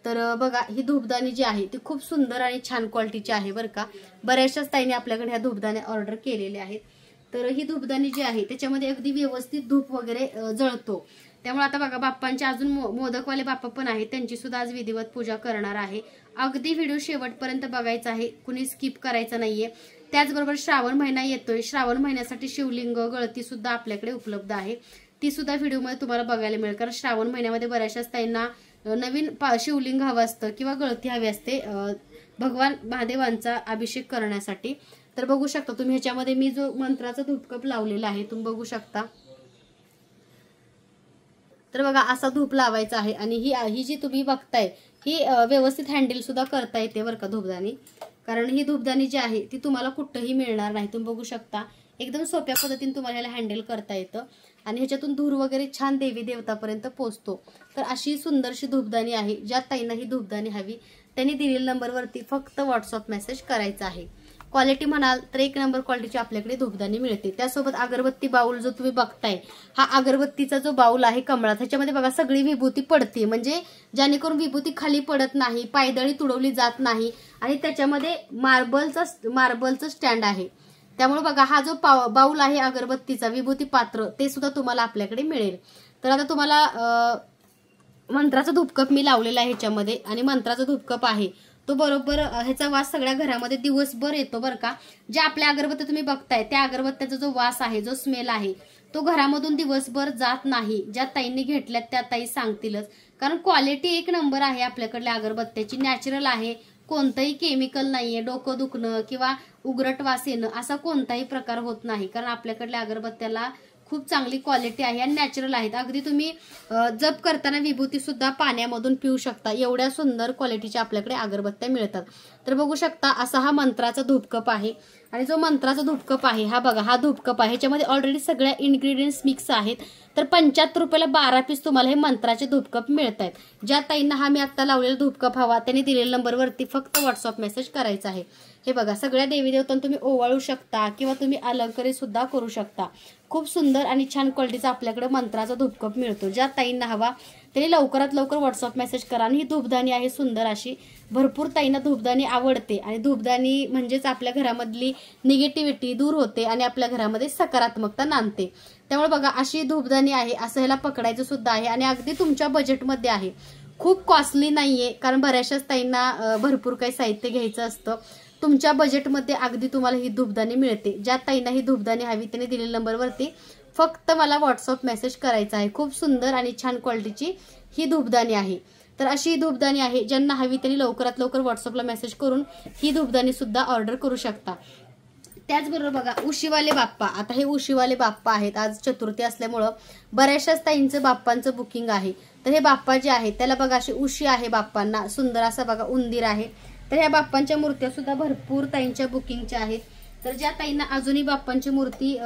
तर बघा ही धूपदाणी जी आहे ती खूप सुंदर आणि छान क्वालिटीची आहे बरं का. बऱ्याचशाच ताईंनी आपल्याकडे ह्या धूपदाण्या ऑर्डर केलेल्या आहेत. तर ही धूपदाणी जी आहे त्याच्यामध्ये अगदी व्यवस्थित धूप वगैरे जळतो. त्यामुळे आता बघा बाप्पांचे अजून मोदकवाले बाप्पा पण आहेत, त्यांची सुद्धा आज विधिवत पूजा करणार आहे. अगदी व्हिडिओ शेवटपर्यंत बघायचा आहे, कुणी स्किप करायचं नाहीये. त्याचबरोबर श्रावण महिना येतोय, श्रावण महिन्यासाठी शिवलिंग गळती सुद्धा आपल्याकडे उपलब्ध आहे, ती सुद्धा व्हिडिओमध्ये तुम्हाला बघायला मिळेल. कारण श्रावण महिन्यामध्ये बऱ्याचशाच ताईंना नवीन शिवलिंग हवं असतं किंवा गळती हवी असते भगवान महादेवांचा अभिषेक करण्यासाठी. तर बघू शकता तुम्ही ह्याच्यामध्ये मी जो मंत्राचा धूपकप लावलेला आहे तुम्ही बघू शकता. तर बघा असा धूप लावायचा आहे आणि ही जी तुम्ही बघताय ही व्यवस्थित हँडल सुद्धा करता येते बरं का धूपदाणी. कारण ही धूपदाणी जी आहे ती तुम्हाला कुठंही मिळणार नाही. तुम्ही बघू शकता एकदम सोप्या पद्धतीने तुम्हाला याला हँडल करता येतं आणि ह्याच्यातून धूर वगैरे छान देवी देवतापर्यंत पोहोचतो. तर अशी सुंदरशी धूपदाणी आहे. ज्या ताईंना ही धूपदाणी हवी त्यांनी दिलेल्या नंबरवरती फक्त व्हॉट्सअप मेसेज करायचा आहे. क्वालिटी म्हणाल तर 1 नंबर क्वालिटीची आपल्याकडे धूपदाणी मिळते. त्यासोबत अगरबत्ती बाउल जो तुम्ही बघताय हा अगरबत्तीचा जो बाउल आहे कमळात, ह्याच्यामध्ये बघा सगळी विभूती पडते, म्हणजे जेणेकरून विभूती खाली पडत नाही, पायदळी तुडवली जात नाही आणि त्याच्यामध्ये मार्बलचं स्टँड आहे. त्यामुळे बघा हा जो बाउल आहे अगरबत्तीचा विभूती पात्र ते सुद्धा तुम्हाला आपल्याकडे मिळेल. तर आता तुम्हाला मंत्राचा धूपकप मी लावलेला आहे ह्याच्यामध्ये आणि मंत्राचा धूपकप आहे तो बरोबर ह्याचा वास सगळ्या घरामध्ये दिवसभर येतो बरं का. ज्या आपल्या अगरबत्त्या तुम्ही बघताय त्या अगरबत्त्याचा जो वास आहे जो स्मेल आहे तो घरामधून दिवसभर जात नाही. ज्या ताईंनी घेतल्यात त्या ताई सांगतीलच, कारण क्वालिटी 1 नंबर आहे आपल्याकडल्या अगरबत्त्याची, नॅचरल आहे, कोणतंही केमिकल नाहीये, डोकं दुखणं किंवा उग्रट वास येणं असा कोणताही प्रकार होत नाही. कारण आपल्याकडल्या अगरबत्त्याला खूप चांगली क्वालिटी आहे आणि नॅचरल आहेत. अगदी तुम्ही जप करताना विभूती सुद्धा पाण्यामधून पिऊ शकता, एवढ्या सुंदर क्वालिटीच्या आपल्याकडे अगरबत्त्या मिळतात. तर बघू शकता असा हा मंत्राचा धूपकप आहे आणि जो मंत्राचा धूपकप आहे हा बघा हा धूपकप आहे, ह्याच्यामध्ये ऑलरेडी सगळ्या इन्ग्रेडियंट्स मिक्स आहेत. तर 75 रुपयाला 12 पीस तुम्हाला हे मंत्राचे धूपकप मिळत आहेत. ज्या ताईंना हा मी आता लावलेला धूपकप हवा त्यांनी दिलेल्या नंबरवरती फक्त व्हॉट्सअप मेसेज करायचा आहे. हे बघा सगळ्या देवी देवतांना तुम्ही ओवाळू शकता किंवा तुम्ही अलंकारित सुद्धा करू शकता. खूप सुंदर आणि छान क्वालिटीचा आपल्याकडे मंत्राचा धूपकप मिळतो. ज्या ताईंना हवा तरी लवकरात लवकर व्हॉट्सअप मेसेज करा. आणि ही धूपदाणी आहे सुंदर अशी, भरपूर ताईंना धूपदाणी आवडते आणि धूपदाणी म्हणजेच आपल्या घरामधली निगेटिव्हिटी दूर होते आणि आपल्या घरामध्ये सकारात्मकता नांदते. त्यामुळे बघा अशी धूपदाणी आहे, असं ह्याला पकडायचं सुद्धा आहे आणि अगदी तुमच्या बजेटमध्ये आहे, खूप कॉस्टली नाहीये. कारण बऱ्याचशाच ताईंना भरपूर काही साहित्य घ्यायचं असतं. तुमच्या बजेटमध्ये अगदी तुम्हाला ही धूपदाणी मिळते. ज्या ताईंना ही धूपदाणी हवी त्यांनी दिलेल्या नंबरवरती फक्त मला व्हॉट्सअप मेसेज करायचा आहे. खूप सुंदर आणि छान क्वालिटीची ही धूपदाणी आहे. तर अशी धूपदाणी आहे, ज्यांना हवी त्यांनी लवकरात लवकर व्हॉट्सअपला मेसेज करून ही धूपदाणी सुद्धा ऑर्डर करू शकता. त्याचबरोबर बघा उशीवाले बाप्पा, आता हे उशीवाले बाप्पा आहेत. आज चतुर्थी असल्यामुळं बऱ्याचशाच ताईंचं बाप्पांचं बुकिंग आहे. तर हे बाप्पा जे आहेत त्याला बघा अशी उशी आहे बाप्पांना, सुंदर असा बघा उंदीर आहे. तर ह्या बाप्पांच्या मूर्त्या सुद्धा भरपूर ताईंच्या बुकिंगच्या आहेत. तर ज्या ताईंना अजूनही बाप्पांची मूर्ती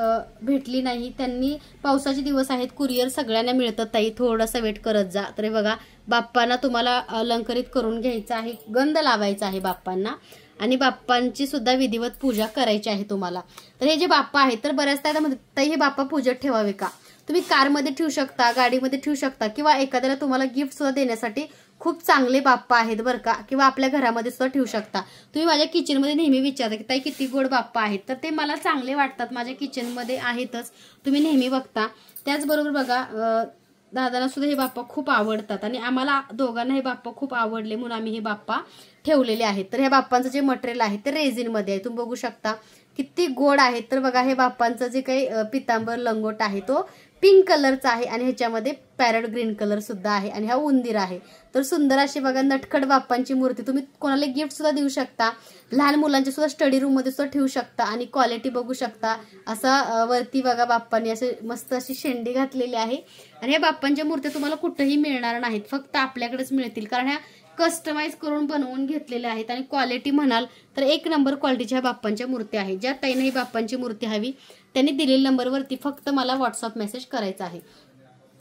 भेटली नाही त्यांनी, पावसाचे दिवस आहेत, कुरिअर सगळ्यांना मिळतात ताई, थोडासा वेट करत जा. तर हे बघा बाप्पांना तुम्हाला अलंकरित करून घ्यायचं आहे, गंध लावायचा आहे बाप्पांना आणि बाप्पांची सुद्धा विधिवत पूजा करायची आहे तुम्हाला. तर हे जे बाप्पा आहेत तर बऱ्याच ताई हे बाप्पा पूजेत ठेवावे का, तुम्ही कारमध्ये ठेवू शकता, गाडीमध्ये ठेवू शकता किंवा एखाद्याला तुम्हाला गिफ्ट सुद्धा देण्यासाठी खूप चांगले बाप्पा आहेत बरं का, किंवा आपल्या घरामध्ये सुद्धा ठेवू शकता. तुम्ही माझ्या किचनमध्ये नेहमी विचारता की ताई किती गोड बाप्पा आहेत, तर ते मला चांगले वाटतात, माझ्या किचनमध्ये आहेतच, तुम्ही नेहमी बघता. त्याचबरोबर बघा दादांना सुद्धा हे बाप्पा खूप आवडतात आणि आम्हाला दोघांना हे बाप्पा खूप आवडले म्हणून आम्ही हे बाप्पा ठेवलेले आहेत. तर हे बाप्पांचं जे मटेरियल आहे ते रेझिनमध्ये आहे, तुम्ही बघू शकता किती गोड आहेत. तर बघा हे बाप्पांचं जे काही पितांबर लंगोट आहे तो पिंक कलरचा आहे आणि ह्याच्यामध्ये पॅरट ग्रीन कलर सुद्धा आहे आणि हा उंदीर आहे. तर सुंदर अशी बघा नटखट बाप्पांची मूर्ती, तुम्ही कोणाला गिफ्ट सुद्धा देऊ शकता, लहान मुलांच्या सुद्धा स्टडी रूम मध्ये सुद्धा ठेवू शकता. आणि क्वालिटी बघू शकता, असा वरती बघा बाप्पांनी असे मस्त अशी शेंडी घातलेली आहे. आणि ह्या बाप्पांच्या मूर्त्या तुम्हाला कुठेही मिळणार नाहीत, फक्त आपल्याकडेच मिळतील, कारण ह्या कस्टमाइज करून बनवून घेतलेल्या आहेत. आणि क्वालिटी म्हणाल तर एक नंबर क्वालिटीच्या बाप्पांच्या मूर्ती आहेत. ज्या ताईंना ही बाप्पांची मूर्ती हवी त्यांनी दिलेल्या नंबरवरती फक्त मला व्हॉट्सअप मेसेज करायचा आहे.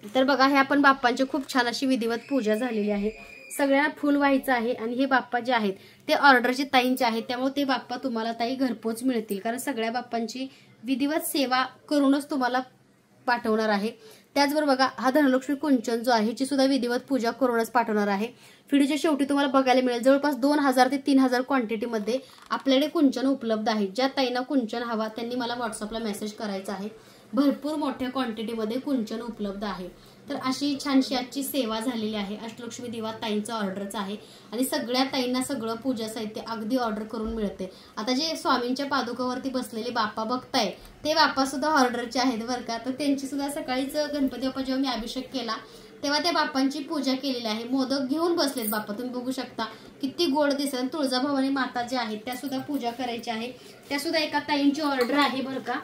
तर बघा हे आपण बाप्पांची खूप छान अशी विधिवत पूजा झालेली आहे, सगळ्यांना फुल व्हायचं आहे. आणि हे बाप्पा जे आहेत ते ऑर्डरचे ताईंचे आहेत, त्यामुळे ते बाप्पा तुम्हाला ताई घरपोच मिळतील, कारण सगळ्या बाप्पांची विधिवत सेवा करूनच तुम्हाला पाठवणार आहे. त्याचबरोबर बघा हा धनलक्ष्मी कुंचन जो आहे ह्याची सुद्धा विधिवत पूजा करूनच पाठवणार आहे. व्हिडिओच्या शेवटी तुम्हाला बघायला मिळेल जवळपास 2000 ते 3000 क्वांटिटीमध्ये आपल्याकडे कुंचन उपलब्ध आहे. ज्या ताईंना कुंचन हवा त्यांनी मला व्हॉट्सअपला मेसेज करायचा आहे. भरपूर मोठ्या क्वांटिटीमध्ये कुंचन उपलब्ध आहे. तर अशी छानशी आजची सेवा झालेली आहे. अष्टलक्ष्मी दिवा ताईंचं ऑर्डरच आहे आणि सगळ्या ताईंना सगळं पूजा साहित्य अगदी ऑर्डर करून मिळते. आता जे स्वामींच्या पादुकावरती बसलेले बाप्पा बघताय ते बाप्पा सुद्धा ऑर्डरचे आहेत बरं का. तर त्यांची सुद्धा सकाळीच गणपती बाप्पा जेव्हा मी अभिषेक केला तेव्हा त्या बाप्पांची पूजा केलेली आहे. मोदक घेऊन बसलेत बाप्पा, तुम्ही बघू शकता किती गोड दिसत. तुळजाभवानी माता ज्या आहेत त्या सुद्धा पूजा करायची आहे. त्या सुद्धा एका ताईंची ऑर्डर आहे बरं का,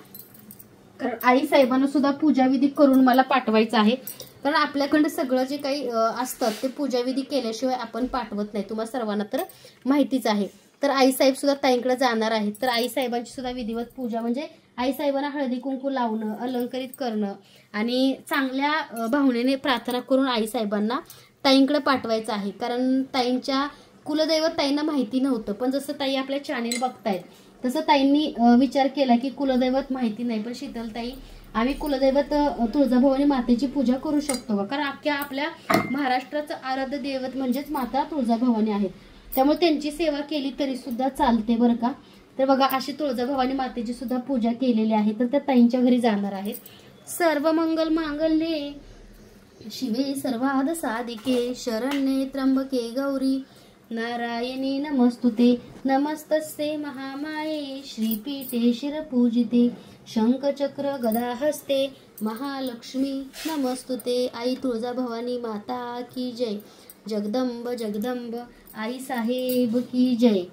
कारण आई साहेबांना सुद्धा पूजाविधी करून मला पाठवायचं आहे. कारण आपल्याकडे सगळं जे काही असतं ते पूजाविधी केल्याशिवाय आपण पाठवत नाही, तुम्हाला सर्वांना तर माहितीच आहे. तर आई साहेब सुद्धा ताईंकडे जाणार आहेत. तर आई साहेबांची सुद्धा विधिवत पूजा म्हणजे आई साहेबांना हळदी कुंकू लावणं, अलंकरित करणं आणि चांगल्या भावनेने प्रार्थना करून आई साहेबांना ताईंकडे पाठवायचं आहे. कारण ताईंच्या कुलदैवत ताईंना माहिती नव्हतं, पण जसं ताई आपल्या चॅनेल बघतायत तसं ताईंनी विचार केला की कुलदैवत माहिती नाही, पण शीतलताई आम्ही कुलदैवत तुळजाभवानी मातेची पूजा करू शकतो का, कारण अख्ख्या आपल्या महाराष्ट्राचं आराध्य दैवत म्हणजेच माता तुळजाभवानी आहेत, त्यामुळे त्यांची सेवा केली तरी सुद्धा चालते बरं का. तर बघा अशी तुळजाभवानी मातेची सुद्धा पूजा केलेली आहे. तर त्या ताईंच्या घरी जाणार आहेत. सर्व मंगल मांगल्ये शिवे सर्वार्थ साधिके शरण्ये त्र्यंबके गौरी नारायणी नमस्तुते नमस्तस्ते महामाये श्रीपीठे शिरपूजिते शंखचक्र गदा हस्ते महालक्ष्मी नमस्तुते. आई तुळजाभवानी माता की जय. जगदंब जगदंब आई साहेब की जय.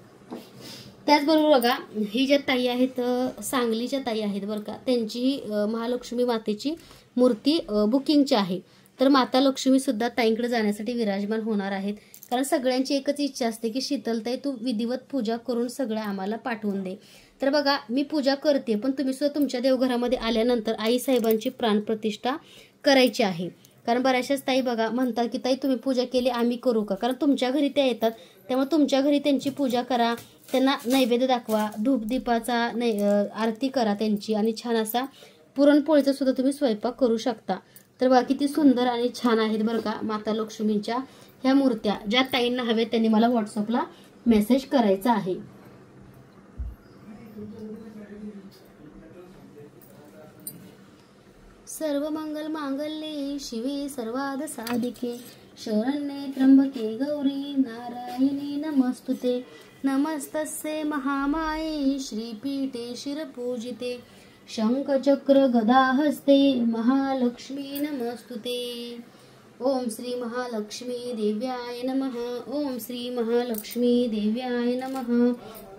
त्याचबरोबर बघा ही ज्या ताई आहेत सांगलीच्या ताई आहेत बरं का, त्यांची महालक्ष्मी मातेची मूर्ती बुकिंगची आहे. तर माता लक्ष्मी सुद्धा ताईंकडे जाण्यासाठी विराजमान होणार आहेत. कारण सगळ्यांची एकच इच्छा असते की शीतलताई तू विधिवत पूजा करून सगळ्या आम्हाला पाठवून दे. तर बघा मी पूजा करते, पण तुम्ही सुद्धा तुमच्या देवघरामध्ये आल्यानंतर आई साहेबांची प्राणप्रतिष्ठा करायची आहे. कारण बऱ्याचशाच ताई बघा म्हणतात की ताई तुम्ही पूजा केली आम्ही करू का, कारण तुमच्या घरी त्या येतात, त्यामुळे तुमच्या घरी त्यांची पूजा करा, त्यांना नैवेद्य दाखवा, धूपदीपाचा आरती करा त्यांची, आणि छान असा पुरणपोळीचा सुद्धा तुम्ही स्वयंपाक करू शकता. तर बघा किती सुंदर आणि छान आहेत बरं का माता लक्ष्मींच्या ह्या मूर्त्या. ज्या ताईंना हवे त्यांनी मला व्हॉट्सअपला मेसेज करायचा आहे. सर्व मंगल मांगल्ये शिवे सर्वाद साधिके शरण्ये त्र्यंबके गौरी नारायणी नमस्तुते. नमस्तस्ये महामाये श्रीपीठे शिरपूजिते शंखचक्र गदाहस्ते महालक्ष्मी नमस्तुते. ओम श्री महालक्ष्मी देव्याय नमः. ओम श्री महालक्ष्मी देव्याय नमः.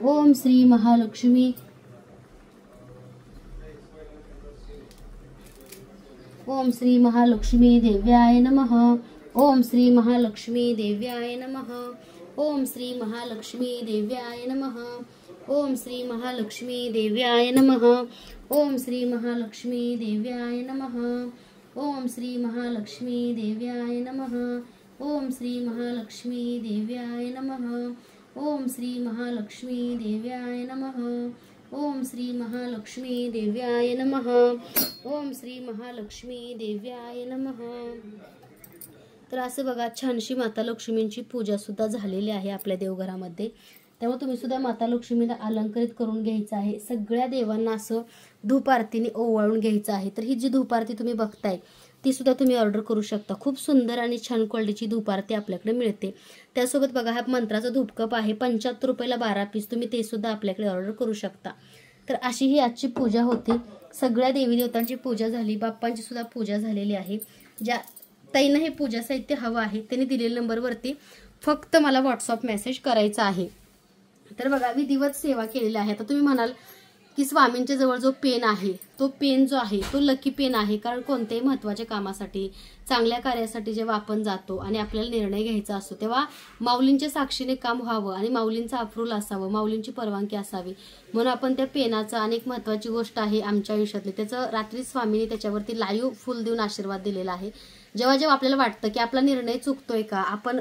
ओम श्री महालक्ष्मी. ओम श्री महालक्ष्मी देव्याय नमः. ओम श्री महालक्ष्मी देव्याय नमः. ओम श्री महालक्ष्मी देव्याय नमः. ओम श्री महालक्ष्मी देव्याय नमः. ओम श्री महालक्ष्मी देव्याय नमः. ओम श्री महालक्ष्मी देव्याय नमः. ओम श्री महालक्ष्मी देव्याय नमः. ओम श्री महालक्ष्मी देव्याय नमः. ओम श्री महालक्ष्मी देव्याय नमः. ओम श्री महालक्ष्मी देव्याय नमः. तर असं बघा छानशी माता लक्ष्मींची पूजा सुद्धा झालेली आहे आपल्या देवघरामध्ये. त्यामुळे तुम्ही सुद्धा माता लक्ष्मीला अलंकारित करून घ्यायचं आहे. सगळ्या देवांना असं धूप आरतीने ओवाळून घ्यायचं आहे. तर ही जी धूप आरती तुम्ही बघताय ती सुद्धा तुम्ही ऑर्डर करू शकता. खूप सुंदर आणि छान क्वालिटीची धूप आरती आपल्याकडे मिळते. त्यासोबत बघा हा मंत्राचा धूपकप आहे 75 रुपयाला 12 पीस. तुम्ही ते सुद्धा आपल्याकडे ऑर्डर करू शकता. तर अशी ही आजची पूजा होती. सगळ्या देवी देवतांची पूजा झाली. बाप्पांची सुद्धा पूजा झालेली आहे. ज्या ताईंना हे पूजा साहित्य हवं आहे त्यांनी दिलेल्या नंबरवरती फक्त मला व्हॉट्सअप मेसेज करायचा आहे. तर बघा विधिवत सेवा केलेली आहे. आता तुम्ही म्हणाल की स्वामींच्या जवळ जो पेन आहे तो पेन जो आहे तो लकी पेन आहे. कारण कोणत्याही महत्त्वाच्या कामासाठी चांगल्या कार्यासाठी जेव्हा आपण जातो आणि आपल्याला निर्णय घ्यायचा असतो तेव्हा माऊलींच्या साक्षीने काम व्हावं आणि माऊलींचा अप्रूव्हल असावं, माऊलींची परवानगी असावी म्हणून आपण त्या पेनाचा अनेक महत्त्वाची गोष्ट आहे आमच्या आयुष्यातली त्याचं रात्री स्वामींनी त्याच्यावरती लाईव्ह फुल देऊन आशीर्वाद दिलेला आहे. जेव्हा जेव्हा आपल्याला वाटतं की आपला निर्णय चुकतोय का, आपण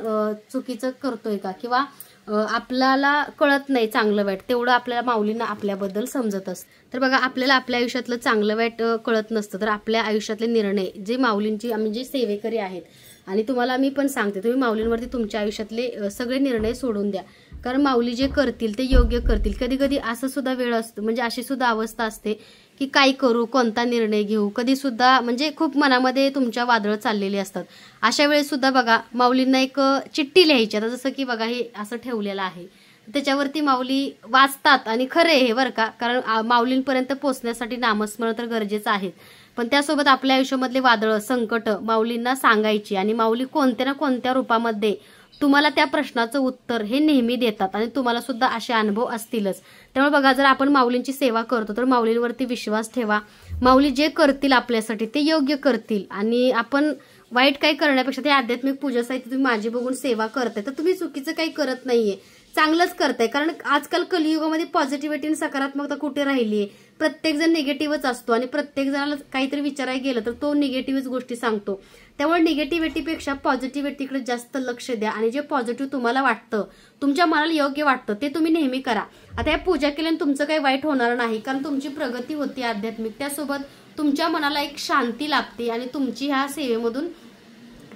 चुकीचं करतोय का किंवा आपल्याला कळत नाही चांगलं वाईट तेवढं आपल्याला माऊलींना आपल्याबद्दल समजत असतं. तर बघा आपल्याला आपल्या आयुष्यातलं चांगलं वाईट कळत नसतं. तर आपल्या आयुष्यातले निर्णय जे माऊलींची आम्ही जे सेवेकरी आहेत आणि तुम्हाला मी पण सांगते तुम्ही माऊलींवरती तुमच्या आयुष्यातले सगळे निर्णय सोडून द्या. कारण माऊली जे करतील ते योग्य करतील. कधी कधी असं सुद्धा वेळ असतो म्हणजे अशी सुद्धा अवस्था असते की काय करू, कोणता निर्णय घेऊ, कधी सुद्धा म्हणजे खूप मनामध्ये तुमच्या वादळ चाललेली असतात. अशा वेळेस सुद्धा बघा माऊलींना एक चिठ्ठी लिहायची. आता जसं की बघा हे असं ठेवलेलं आहे त्याच्यावरती माऊली वाचतात आणि खरे हे बरं का. कारण माऊलींपर्यंत पोहोचण्यासाठी नामस्मरण तर गरजेचं आहे पण त्यासोबत आपल्या आयुष्यामधले वादळ संकट माऊलींना सांगायची आणि माऊली कोणत्या ना कोणत्या रूपामध्ये तुम्हाला त्या प्रश्नाचं उत्तर हे नेहमी देतात आणि तुम्हाला सुद्धा असे अनुभव असतीलच. त्यामुळे बघा जर आपण माऊलींची सेवा करतो तर माऊलींवरती विश्वास ठेवा. माऊली जे करतील आपल्यासाठी ते योग्य करतील आणि आपण वाईट काही करण्यापेक्षा ते आध्यात्मिक पूजा साहित्य तुम्ही माझी बघून सेवा करताय तर तुम्ही चुकीचं काही करत नाहीये, चांगलंच करताय. कारण आजकाल कलियुगामध्ये पॉझिटिव्हिटी आणि सकारात्मकता कुठे राहिली आहे. प्रत्येक जण निगेटिव्हच असतो आणि प्रत्येक जणाला काहीतरी विचारायला गेलं तर तो निगेटिव्हच गोष्टी सांगतो. त्यामुळे निगेटिव्हिटीपेक्षा पॉझिटिव्हिटीकडे जास्त लक्ष द्या आणि जे पॉझिटिव्ह तुम्हाला वाटतं तुमच्या मनाला योग्य वाटतं ते तुम्ही नेहमी करा. आता या पूजा केल्याने तुमचं काही वाईट होणार नाही कारण तुमची प्रगती होती आध्यात्मिक. त्यासोबत तुमच्या मनाला एक शांती लाभते आणि तुमची ह्या सेवेमधून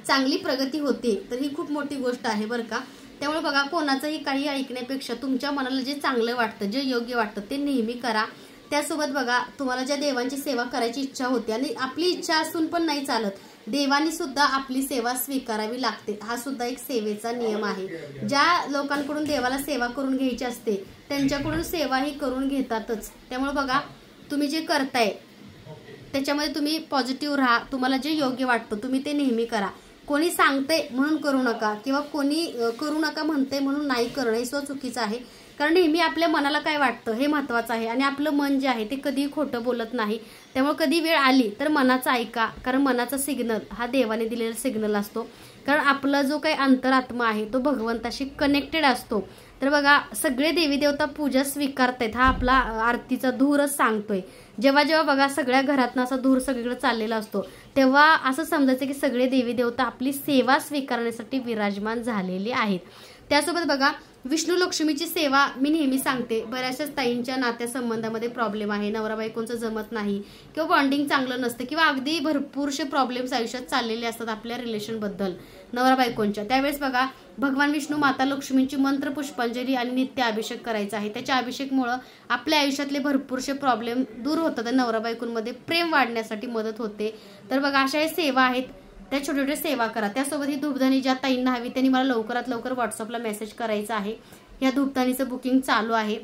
चांगली प्रगती होते. तर ही खूप मोठी गोष्ट आहे बरं का. त्यामुळे बघा कोणाचंही काही ऐकण्यापेक्षा तुमच्या मनाला जे चांगलं वाटतं जे योग्य वाटतं ते नेहमी करा. त्यासोबत बघा तुम्हाला ज्या देवांची सेवा करायची इच्छा होते आणि आपली इच्छा असून पण नाही चालत, देवानी सुद्धा आपली सेवा स्वीकारावी लागते. हा सुद्धा एक सेवेचा नियम आहे. ज्या लोकांकडून देवाला सेवा करून घ्यायची असते त्यांच्याकडून सेवाही करून घेतातच. त्यामुळे बघा तुम्ही जे करताय त्याच्यामध्ये तुम्ही पॉझिटिव्ह राहा. तुम्हाला जे योग्य वाटतं तुम्ही ते नेहमी करा. कोणी सांगते म्हणून करू नका किंवा कोणी करू नका म्हणते म्हणून नाही करणं हे सुद्धा चुकीचं आहे. कारण नेहमी आपल्या मनाला काय वाटतं हे महत्त्वाचं आहे आणि आपलं मन जे आहे ते कधी खोटं बोलत नाही. त्यामुळे कधी वेळ आली तर मनाचं ऐका. कारण मनाचा सिग्नल हा देवाने दिलेला सिग्नल असतो. कारण आपला जो काही अंतरात्मा आहे तो भगवंताशी कनेक्टेड असतो. तर बघा सगळे देवी देवता पूजा स्वीकारतायत हा आपला आरतीचा धूरच सांगतोय. जेव्हा जेव्हा बघा सगळ्या घरातनं असा धूर सगळीकडे चाललेला असतो तेव्हा असं समजायचं की सगळे देवी देवता आपली सेवा स्वीकारण्यासाठी विराजमान झालेले आहेत. त्यासोबत बघा विष्णू लक्ष्मीची सेवा मी नेहमी सांगते. बऱ्याचशा ताईंच्या नात्यासंबंधामध्ये प्रॉब्लेम आहे, नवरा बायकोंचं जमत नाही किंवा बॉन्डिंग चांगलं नसतं किंवा अगदी भरपूरसे प्रॉब्लेम्स आयुष्यात चाललेले असतात आपल्या रिलेशनबद्दल नवरा बायकोंच्या. त्यावेळेस बघा भगवान विष्णू माता लक्ष्मींची मंत्र पुष्पांजली आणि नित्य अभिषेक करायचा आहे. त्याच्या अभिषेकमुळं आपल्या आयुष्यातले भरपूरसे प्रॉब्लेम दूर होतात आणि नवरा बायकोंमध्ये प्रेम वाढण्यासाठी मदत होते. तर बघा अशा या सेवा आहेत, त्या छोट्या छोट्या सेवा करा. त्यासोबत ही धूपधानी ज्या ताईंना हवी त्यांनी मला लवकरात लवकर व्हॉट्सअपला मेसेज करायचा आहे. या धूपधानीचं बुकिंग चालू आहे.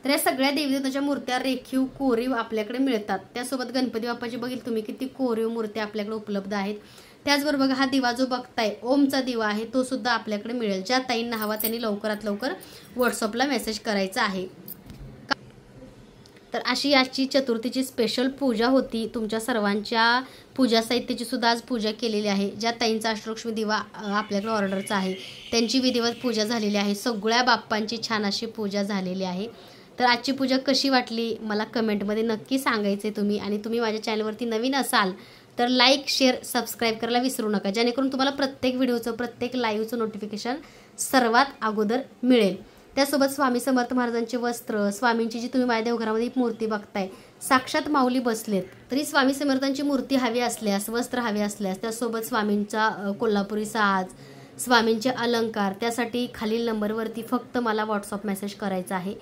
तर या सगळ्या देवदेवतांच्या मूर्त्या रेखीव कोरीव आपल्याकडे मिळतात. त्यासोबत गणपती बाप्पाची बघील तुम्ही किती कोरीव मूर्त्या आपल्याकडे उपलब्ध आहेत. त्याचबरोबर बघा हा दिवा जो बघताय ओमचा दिवा आहे तो सुद्धा आपल्याकडे मिळेल. ज्या ताईंना हवा त्यांनी लवकरात लवकर व्हॉट्सअपला मेसेज करायचा आहे. तर अशी याची चतुर्थीची स्पेशल पूजा होती. तुमच्या सर्वांच्या पूजा साहित्याची सुद्धा आज पूजा केलेली आहे. ज्या ताईंचा अष्टलक्ष्मी दिवा आपल्याकडे ऑर्डरचा आहे त्यांची विधिवत पूजा झालेली आहे. सगळ्या बाप्पांची छान अशी पूजा झालेली आहे. तर आजची पूजा कशी वाटली मला कमेंटमध्ये नक्की सांगायचे तुम्ही. आणि तुम्ही माझ्या चॅनलवरती नवीन असाल तर लाईक शेअर सबस्क्राईब करायला विसरू नका, जेणेकरून तुम्हाला प्रत्येक व्हिडिओचं प्रत्येक लाईव्हचं नोटिफिकेशन सर्वात अगोदर मिळेल. त्यासोबत स्वामी समर्थ महाराजांचे वस्त्र, स्वामींची जी तुम्ही माझ्या देवघरामध्ये मूर्ती बघताय साक्षात माऊली बसलेत. तरी स्वामी समर्थांची मूर्ती हवी असल्यास, वस्त्र हवे असल्यास, त्यासोबत स्वामींचा कोल्हापुरी साज, स्वामींचे अलंकार, त्यासाठी खालील नंबरवरती फक्त मला व्हॉट्सअप मेसेज करायचा आहे.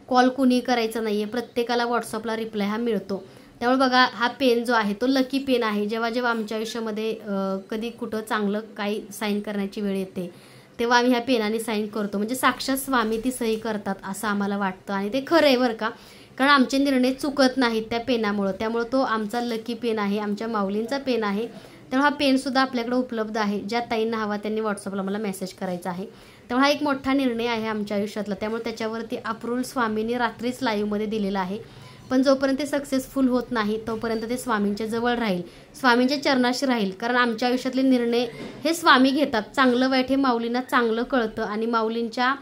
कॉल कुणी करायचा नाहीये. प्रत्येकाला व्हॉट्सअपला रिप्लाय हा मिळतो. त्यामुळे बघा हा पेन जो आहे तो लकी पेन आहे. जेव्हा जेव्हा आमच्या आयुष्यामध्ये कधी कुठं चांगलं काही साईन करण्याची वेळ येते तेव्हा आम्ही ह्या पेनाने साईन करतो. म्हणजे साक्षात स्वामी ती सही करतात असं आम्हाला वाटतं आणि ते खरं आहे बरं का. कारण आमचे निर्णय चुकत नाहीत त्या पेनामुळं. त्यामुळं तो आमचा लकी पेन आहे, आमच्या माऊलींचा पेन आहे. त्यामुळे हा पेनसुद्धा आपल्याकडे उपलब्ध आहे. ज्या ताईंना हवा त्यांनी व्हॉट्सअपला मला मेसेज करायचा आहे. त्यामुळे हा एक मोठा निर्णय आहे आमच्या आयुष्यातला. त्यामुळे त्याच्यावरती अप्रूव्हल स्वामींनी रात्रीच लाईव्हमध्ये दिलेला आहे. पण जोपर्यंत ते सक्सेसफुल होत नाही तोपर्यंत ते स्वामींच्या जवळ राहील, स्वामींच्या चरणाशी राहील. कारण आमच्या आयुष्यातले निर्णय हे स्वामी घेतात. चांगलं वाईट हे माऊलींना चांगलं कळतं आणि माऊलींच्या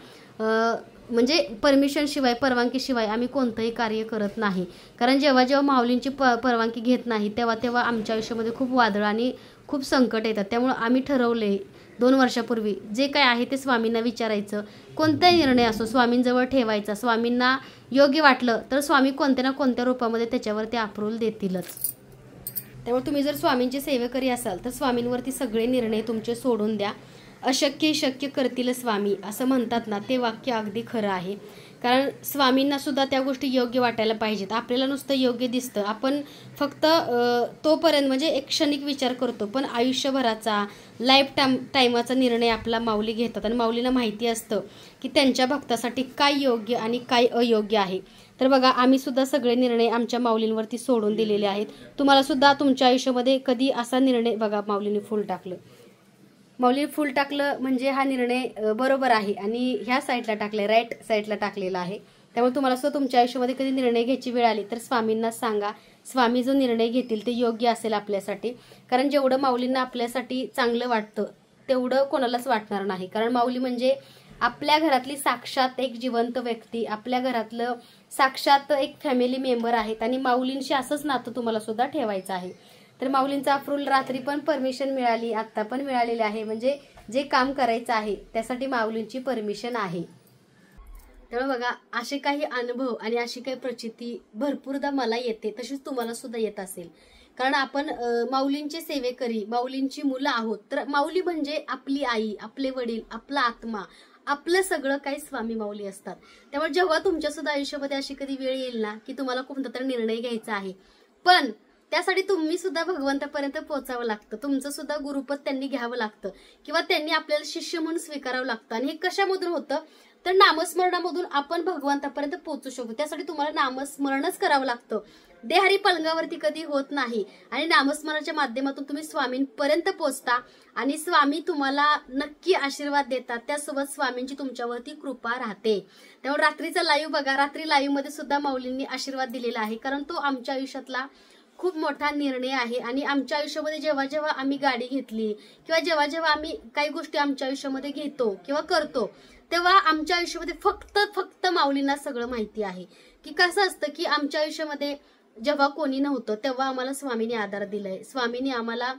म्हणजे परमिशनशिवाय, परवानगीशिवाय आम्ही कोणतंही कार्य करत नाही. कारण जेव्हा जेव्हा माऊलींची परवानगी घेत नाही तेव्हा तेव्हा आमच्या आयुष्यामध्ये खूप वादळ आणि खूप संकट येतात. त्यामुळं आम्ही ठरवले 2 वर्षापूर्वी जे काय आहे ते स्वामींना विचारायचं. कोणताही निर्णय असो स्वामींजवळ ठेवायचा. स्वामींना योग्य वाटलं तर स्वामी कोणत्या ना कोणत्या रूपामध्ये त्याच्यावरती अप्रूव्हल देतीलच. त्यामुळे तुम्ही जर स्वामींची सेवेकरी असाल तर स्वामींवरती सगळे निर्णय तुमचे सोडून द्या. अशक्य शक्य करतील स्वामी असं म्हणतात ना, ते वाक्य अगदी खरं आहे. कारण स्वामींना सुद्धा त्या गोष्टी योग्य वाटायला पाहिजेत. आपल्याला नुसतं योग्य दिसतं, आपण फक्त तोपर्यंत म्हणजे एक क्षणिक विचार करतो, पण आयुष्यभराचा लाईफ टाईमाचा निर्णय आपला माऊली घेतात. आणि माऊलींना माहिती असतं की त्यांच्या भक्तासाठी काय योग्य आणि काय अयोग्य आहे. तर बघा आम्ही सुद्धा सगळे निर्णय आमच्या माऊलींवरती सोडून दिलेले आहेत. तुम्हाला सुद्धा तुमच्या आयुष्यामध्ये कधी असा निर्णय, बघा माऊलीने फुल टाकलं, माऊली फुल टाकलं म्हणजे हा निर्णय बरोबर आहे आणि ह्या साईडला टाकले, राईट साईडला टाकलेला आहे. त्यामुळे तुम्हाला सुद्धा तुमच्या आयुष्यामध्ये कधी निर्णय घ्यायची वेळ आली तर स्वामींना सांगा. स्वामी जो निर्णय घेतील ते योग्य असेल आपल्यासाठी. कारण जेवढं माऊलींना आपल्यासाठी चांगलं वाटतं तेवढं कोणालाच वाटणार नाही. कारण माऊली म्हणजे आपल्या घरातली साक्षात एक जिवंत व्यक्ती, आपल्या घरातलं साक्षात एक फॅमिली मेंबर आहेत आणि माऊलींशी असंच नातं तुम्हाला सुद्धा ठेवायचं आहे. तर माऊलींचा अप्रूव्हल रात्री पण परमिशन मिळाली, आत्ता पण मिळालेली आहे. म्हणजे जे काम करायचं आहे त्यासाठी माऊलींची परमिशन आहे. त्यामुळे बघा असे काही अनुभव आणि अशी काही प्रचिती भरपूरदा मला येते, तशीच तुम्हाला सुद्धा येत असेल. कारण आपण माऊलींचे सेवेकरी, माऊलींची मुलं आहोत. तर माऊली म्हणजे आपली आई, आपले वडील, आपला आत्मा, आपलं सगळं काही स्वामी माऊली असतात. त्यामुळे जेव्हा तुमच्या सुद्धा आयुष्यामध्ये अशी कधी वेळ येईल ना की तुम्हाला कोणता तरी निर्णय घ्यायचा आहे, पण त्यासाठी तुम्ही सुद्धा भगवंतापर्यंत पोहोचावं लागतं. तुमचं सुद्धा गुरुपद त्यांनी घ्यावं लागतं किंवा त्यांनी आपल्याला शिष्य म्हणून स्वीकारावं लागतं. आणि हे कशामधून होतं तर नामस्मरणामधून आपण भगवंतापर्यंत पोहोचू शकतो. त्यासाठी तुम्हाला नामस्मरणच करावं लागतं. देहारी पलंगावरती कधी होत नाही. आणि नामस्मरणाच्या माध्यमातून तुम्ही स्वामींपर्यंत पोहोचता आणि स्वामी तुम्हाला नक्की आशीर्वाद देतात. त्यासोबत स्वामींची तुमच्यावरती कृपा राहते. त्यामुळे रात्रीचा लाईव्ह बघा, रात्री लाईव्ह मध्ये सुद्धा माऊलींनी आशीर्वाद दिलेला आहे. कारण तो आमच्या आयुष्यातला खूप मोठा निर्णय आहे. आणि आमच्या आयुष्यामध्ये जेव्हा जेव्हा आम्ही गाडी घेतली किंवा जेव्हा जेव्हा आम्ही काही गोष्टी आमच्या आयुष्यामध्ये घेतो किंवा करतो तेव्हा आमच्या आयुष्यामध्ये फक्त माऊलींना सगळं माहिती आहे. की कसं असतं की आमच्या आयुष्यामध्ये जेव्हा कोणी नव्हतं तेव्हा आम्हाला स्वामींनी आधार दिलाय. स्वामींनी आम्हाला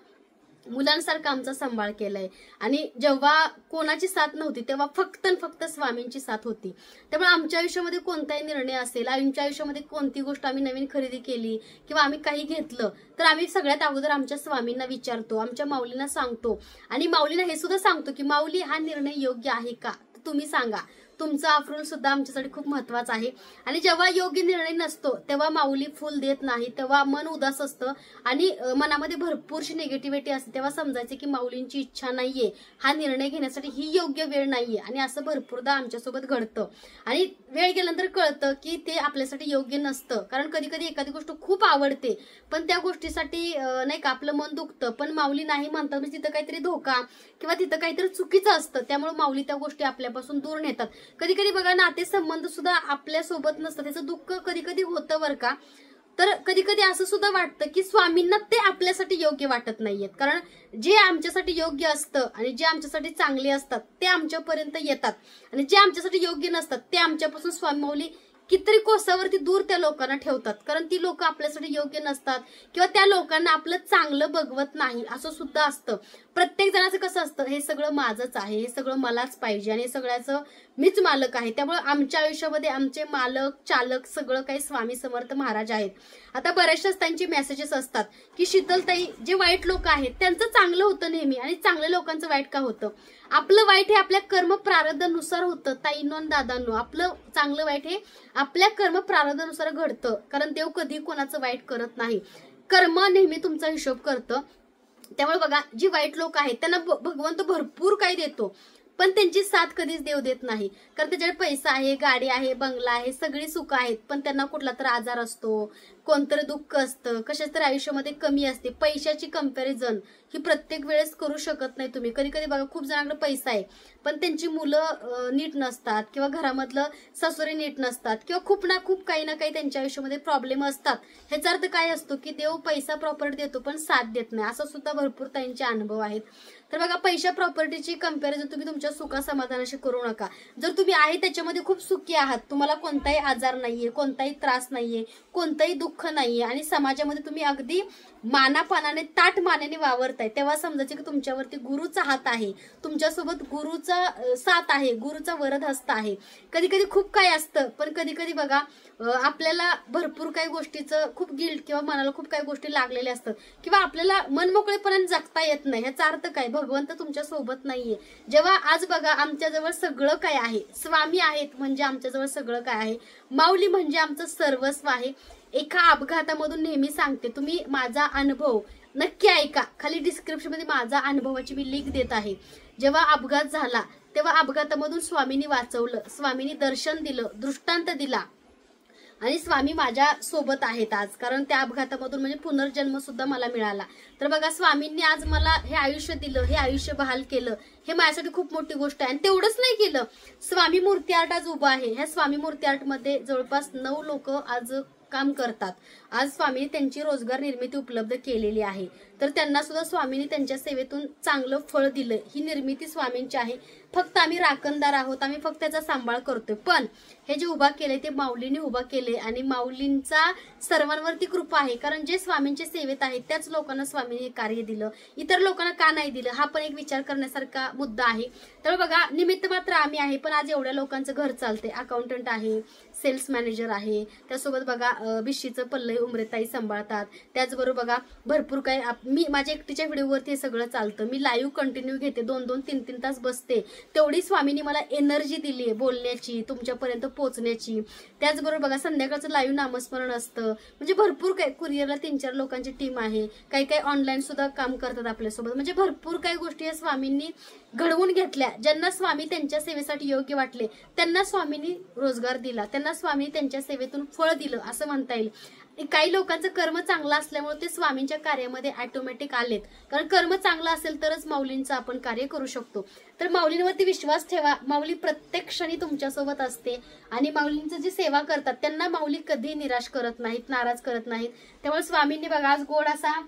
मुलांसारखा आमचा सांभाळ केलाय आणि जेव्हा कोणाची साथ नव्हती तेव्हा फक्त आणि फक्त स्वामींची साथ होती. त्यामुळे आमच्या आयुष्यामध्ये कोणताही निर्णय असेल, आमच्या आयुष्यामध्ये कोणती गोष्ट आम्ही नवीन खरेदी केली किंवा आम्ही काही घेतलं तर आम्ही सगळ्यात अगोदर आमच्या स्वामींना विचारतो, आमच्या माऊलींना सांगतो आणि माऊलींना हे सुद्धा सांगतो की माऊली हा निर्णय योग्य आहे का, तुम्ही सांगा. तुमचा अप्रूव्हल सुद्धा आमच्यासाठी खूप महत्वाचा आहे. आणि जेव्हा योग्य निर्णय नसतो तेव्हा माऊली फुल देत नाही, तेव्हा मन उदास असतं आणि मनामध्ये भरपूरशी निगेटिव्हिटी असते, तेव्हा समजायचं की माऊलींची इच्छा नाहीये, हा निर्णय घेण्यासाठी ही योग्य वेळ नाहीये. आणि असं भरपूरदा आमच्यासोबत घडतं आणि वेळ गेल्यानंतर कळतं की ते आपल्यासाठी योग्य नसतं. कारण कधी कधी एखादी गोष्ट खूप आवडते पण त्या गोष्टीसाठी नाही का आपलं मन दुखतं, पण माऊली नाही म्हणतात, म्हणजे तिथं काहीतरी धोका किंवा तिथं काहीतरी चुकीचं असतं, त्यामुळे माऊली त्या गोष्टी आपल्यापासून दूर नेतात. कधी कधी बघा नातेसंबंध सुद्धा आपल्या सोबत नसतं, त्याचं दुःख कधी कधी होतं बरं का. तर कधी कधी असं सुद्धा वाटतं की स्वामींना ते आपल्यासाठी योग्य वाटत नाहीयेत, कारण जे आमच्यासाठी योग्य असतं आणि जे आमच्यासाठी चांगले असतात ते आमच्यापर्यंत येतात आणि जे आमच्यासाठी योग्य नसतात ते आमच्यापासून स्वामी माऊली कितीतरी कोसावरती दूर त्या लोकांना ठेवतात, कारण ती लोक आपल्यासाठी योग्य नसतात किंवा त्या लोकांना आपलं चांगलं बघवत नाही असं सुद्धा असतं. प्रत्येक जणाचं कसं असतं, हे सगळं माझंच आहे, हे सगळं मलाच पाहिजे आणि हे सगळ्याचं मीच मालक आहे. त्यामुळे आमच्या आयुष्यामध्ये आमचे मालक चालक सगळं काही स्वामी समर्थ महाराज आहेत. आता बऱ्याचशाच त्यांचे मेसेजेस असतात की शीतलताई, जे वाईट लोक आहेत त्यांचं चांगलं होतं नेहमी आणि चांगल्या लोकांचं वाईट का होतं. आपलं वाईट हे आपल्या कर्म प्रारब्धानुसार होतं ताईंनो आणि दादांनो, आपलं चांगलं वाईट हे आपल्या कर्म प्रारब्धानुसार घडतं, कारण देव कधी कोणाचं वाईट करत नाही. कर्म नेहमी तुमचा हिशोब करतं. त्यामुळे बघा जी वाईट लोक आहेत त्यांना भगवंत भरपूर काही देतो पण त्यांची साथ कधीच देव देत नाही, कारण त्याच्याकडे पैसा आहे, गाडी आहे, बंगला आहे, सगळी सुख आहेत, पण त्यांना कुठला तर आजार असतो, कोणतरी दुःख असतं, कशाच तरी आयुष्यामध्ये कमी असते. पैशाची कंपॅरिझन ही प्रत्येक वेळेस करू शकत नाही तुम्ही. कधी कधी बघा खूप जणांकडे पैसा आहे पण त्यांची मुलं नीट नसतात किंवा घरामधलं सासुरे नीट नसतात किंवा खूप ना काही त्यांच्या आयुष्यामध्ये प्रॉब्लेम असतात. ह्याचा अर्थ काय असतो की देव पैसा प्रॉपर्टी देतो पण साथ देत नाही, असं सुद्धा भरपूर त्यांचे अनुभव आहेत. तर बघा पैशा प्रॉपर्टीची कंपॅरिझन तुम्ही तुमच्या सुखा समाधानाशी करू नका. जर तुम्ही आहे त्याच्यामध्ये खूप सुखी आहात, तुम्हाला कोणताही आजार नाहीये, कोणताही त्रास नाहीये, कोणताही दुःख नाहीये आणि समाजामध्ये तुम्ही अगदी मानापानाने ताठ मानेने वावरताय, तेव्हा समजायचं की तुमच्यावरती गुरुचा हात आहे, तुमच्यासोबत गुरुचा साथ आहे, गुरुचा वरद हस्त आहे. कधी कधी खूप काय असतं पण कधी कधी बघा आपल्याला भरपूर काही गोष्टीचं खूप गिल्ट किंवा मनाला खूप काही गोष्टी लागलेल्या असतात किंवा आपल्याला मनमोकळेपणाने जगता येत नाही. ह्याचा अर्थ काय, भगवंत तुमच्या सोबत नाहीये. जेव्हा आज बघा आमच्याजवळ सगळं काय आहे, स्वामी आहेत म्हणजे आमच्याजवळ सगळं काय आहे, माऊली म्हणजे आमचं सर्वस्व आहे. एका अपघातामधून नेहमी सांगते, तुम्ही माझा अनुभव नक्की ऐका, खाली डिस्क्रिप्शन मध्ये माझा अनुभवाची मी लिंक देत आहे. जेव्हा अपघात झाला तेव्हा अपघातामधून स्वामींनी वाचवलं, स्वामींनी दर्शन दिलं, दृष्टांत दिला आणि स्वामी माझ्या सोबत आहेत आज, कारण त्या अपघातामधून म्हणजे पुनर्जन्म सुद्धा मला मिळाला. तर बघा स्वामींनी आज मला हे आयुष्य दिलं, हे आयुष्य बहाल केलं, हे माझ्यासाठी खूप मोठी गोष्ट आहे. आणि तेवढंच नाही केलं, स्वामी मूर्ती आर्ट आज उभा आहे. ह्या स्वामी मूर्ती आर्ट मध्ये जवळपास 9 लोक आज काम करतात. आज स्वामींनी त्यांची रोजगार निर्मिती उपलब्ध केलेली आहे, तर त्यांना सुद्धा स्वामींनी त्यांच्या सेवेतून चांगलं फळ दिलं. ही निर्मिती स्वामींची आहे, फक्त आम्ही राखणदार आहोत, आम्ही फक्त त्याचा सांभाळ करतोय. पण हे जे उभा केले ते माऊलींनी उभा केले आणि माऊलींचा सर्वांवरती कृपा आहे, कारण जे स्वामींच्या सेवेत आहेत त्याच लोकांना स्वामींनी हे कार्य दिलं, इतर लोकांना का नाही दिलं, हा पण एक विचार करण्यासारखा मुद्दा आहे. तर बघा निमित्त मात्र आम्ही आहे, पण आज एवढ्या लोकांचं घर चालते. अकाउंटंट आहे, सेल्स मॅनेजर आहे, त्यासोबत बघा बिशीचं पल्लई उमरेताई सांभाळतात, त्याचबरोबर बघा भरपूर काही मी माझ्या एकटीच्या व्हिडिओवरती हे सगळं चालतं. मी लाईव्ह कंटिन्यू घेते, 2-2, 3-3 तास बसते. तेवढी स्वामींनी मला एनर्जी दिली आहे बोलण्याची, तुमच्यापर्यंत पोहोचण्याची. त्याचबरोबर बघा संध्याकाळचं लाईव्ह नामस्मरण असतं, म्हणजे भरपूर काही. कुरिअरला 3-4 लोकांची टीम आहे, काही ऑनलाईन सुद्धा काम करतात आपल्यासोबत. म्हणजे भरपूर काही गोष्टी या स्वामींनी घडवून घेतल्या. ज्यांना स्वामी त्यांच्या सेवेसाठी योग्य वाटले त्यांना स्वामींनी रोजगार दिला, त्यांना स्वामींनी त्यांच्या सेवेतून फळ दिलं असं म्हणता येईल. काही लोकांचं कर्म चांगलं असल्यामुळे ते स्वामींच्या कार्यामध्ये ऑटोमॅटिक आलेत, कारण कर्म चांगलं असेल तरच माऊलींचं आपण कार्य करू शकतो. तर माऊलींवरती विश्वास ठेवा, माऊली प्रत्येक क्षणी तुमच्यासोबत असते आणि माऊलींचं जी सेवा करतात त्यांना माऊली कधी निराश करत नाहीत, नाराज करत नाहीत. त्यामुळे स्वामींनी बघा आज गोड असा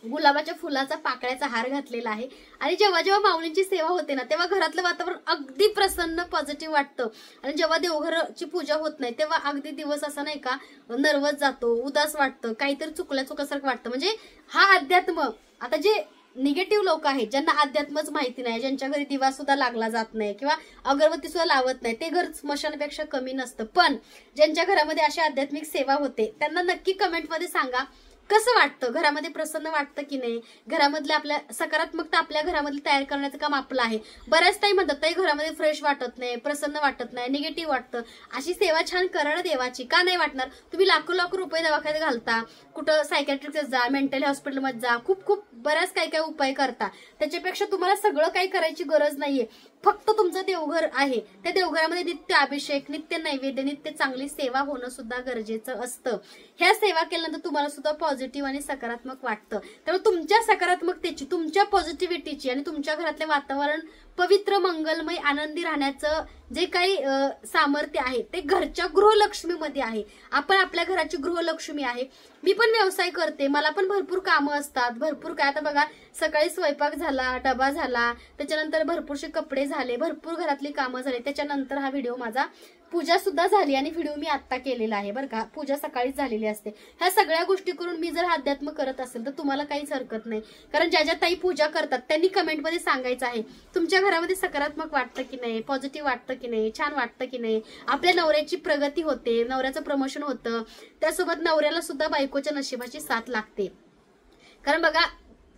गुलाबाच्या फुलाचा पाकळ्याचा हार घातलेला आहे आणि जेव्हा जेव्हा माऊलींची सेवा होते ना तेव्हा घरातलं वातावरण अगदी प्रसन्न पॉझिटिव्ह वाटतं. आणि जेव्हा देवघराची पूजा होत नाही तेव्हा अगदी दिवस असा नाही का नर्वस जातो, उदास वाटतं, काहीतरी चुकल्यासारखं वाटतं. म्हणजे हा अध्यात्म आता जे निगेटिव्ह लोक आहेत, ज्यांना अध्यात्मच माहिती नाही, ज्यांच्या घरी दिवा सुद्धा लागला जात नाही किंवा अगरबत्ती सुद्धा लावत नाही, ते घर स्मशानापेक्षा कमी नसतं. पण ज्यांच्या घरामध्ये अशी आध्यात्मिक सेवा होते त्यांना नक्की कमेंटमध्ये सांगा कसं वाटतं, घरामध्ये प्रसन्न वाटतं की नाही, घरामधले आपल्या सकारात्मकता आपल्या घरामध्ये तयार करण्याचं काम आपलं आहे. बऱ्याच ताई म्हणतात ताई घरामध्ये फ्रेश वाटत नाही, प्रसन्न वाटत नाही, निगेटिव्ह वाटतं. अशी सेवा छान करा ना देवाची, का नाही वाटणार? तुम्ही लाखो लाखो रुपये दवाखान्यात घालता, कुठं सायकॅट्रिकमध्ये जा, मेंटल हॉस्पिटलमध्ये जा, खूप खूप बऱ्याच काही काही उपाय करता. त्याच्यापेक्षा तुम्हाला सगळं काही करायची गरज नाहीये. फक्त तुमचं देवघर आहे, त्या देवघरामध्ये नित्य अभिषेक, नित्य नैवेद्य, नित्य चांगली सेवा होणं सुद्धा गरजेचं असतं. ह्या सेवा केल्यानंतर तुम्हाला सुद्धा पॉझिटिव्ह आणि सकारात्मक वाटतं. त्यामुळे तुमच्या सकारात्मकतेची, तुमच्या पॉझिटिव्हिटीची आणि तुमच्या घरातले वातावरण पवित्र, मंगलमय, आनंदी राहण्याचं जे काही सामर्थ्य आहे ते घरच्या गृहलक्ष्मीमध्ये आहे. आपण आपल्या घराची गृहलक्ष्मी आहे. मी पण व्यवसाय करते, मला पण भरपूर कामं असतात, भरपूर काय. आता बघा सकाळी स्वयंपाक झाला, डबा झाला, त्याच्यानंतर भरपूरसे कपडे झाले, भरपूर घरातली कामं झाली. त्याच्यानंतर हा व्हिडिओ माझा पूजा सुद्धा झाली आणि व्हिडिओ मी आता केलेला आहे बरं का. पूजा सकाळीच झालेली असते. ह्या सगळ्या गोष्टी करून मी जर अध्यात्म करत असेल तर तुम्हाला काहीच हरकत नाही. कारण ज्या ज्या ताई पूजा करतात त्यांनी कमेंटमध्ये सांगायचं आहे तुमच्या घरामध्ये सकारात्मक वाटतं की नाही, पॉझिटिव्ह वाटतं की नाही, छान वाटतं की नाही, आपल्या नवऱ्याची प्रगती होते, नवऱ्याचं प्रमोशन होतं, त्यासोबत नवऱ्याला सुद्धा बायकोच्या नशिबाची साथ लागते. कारण बघा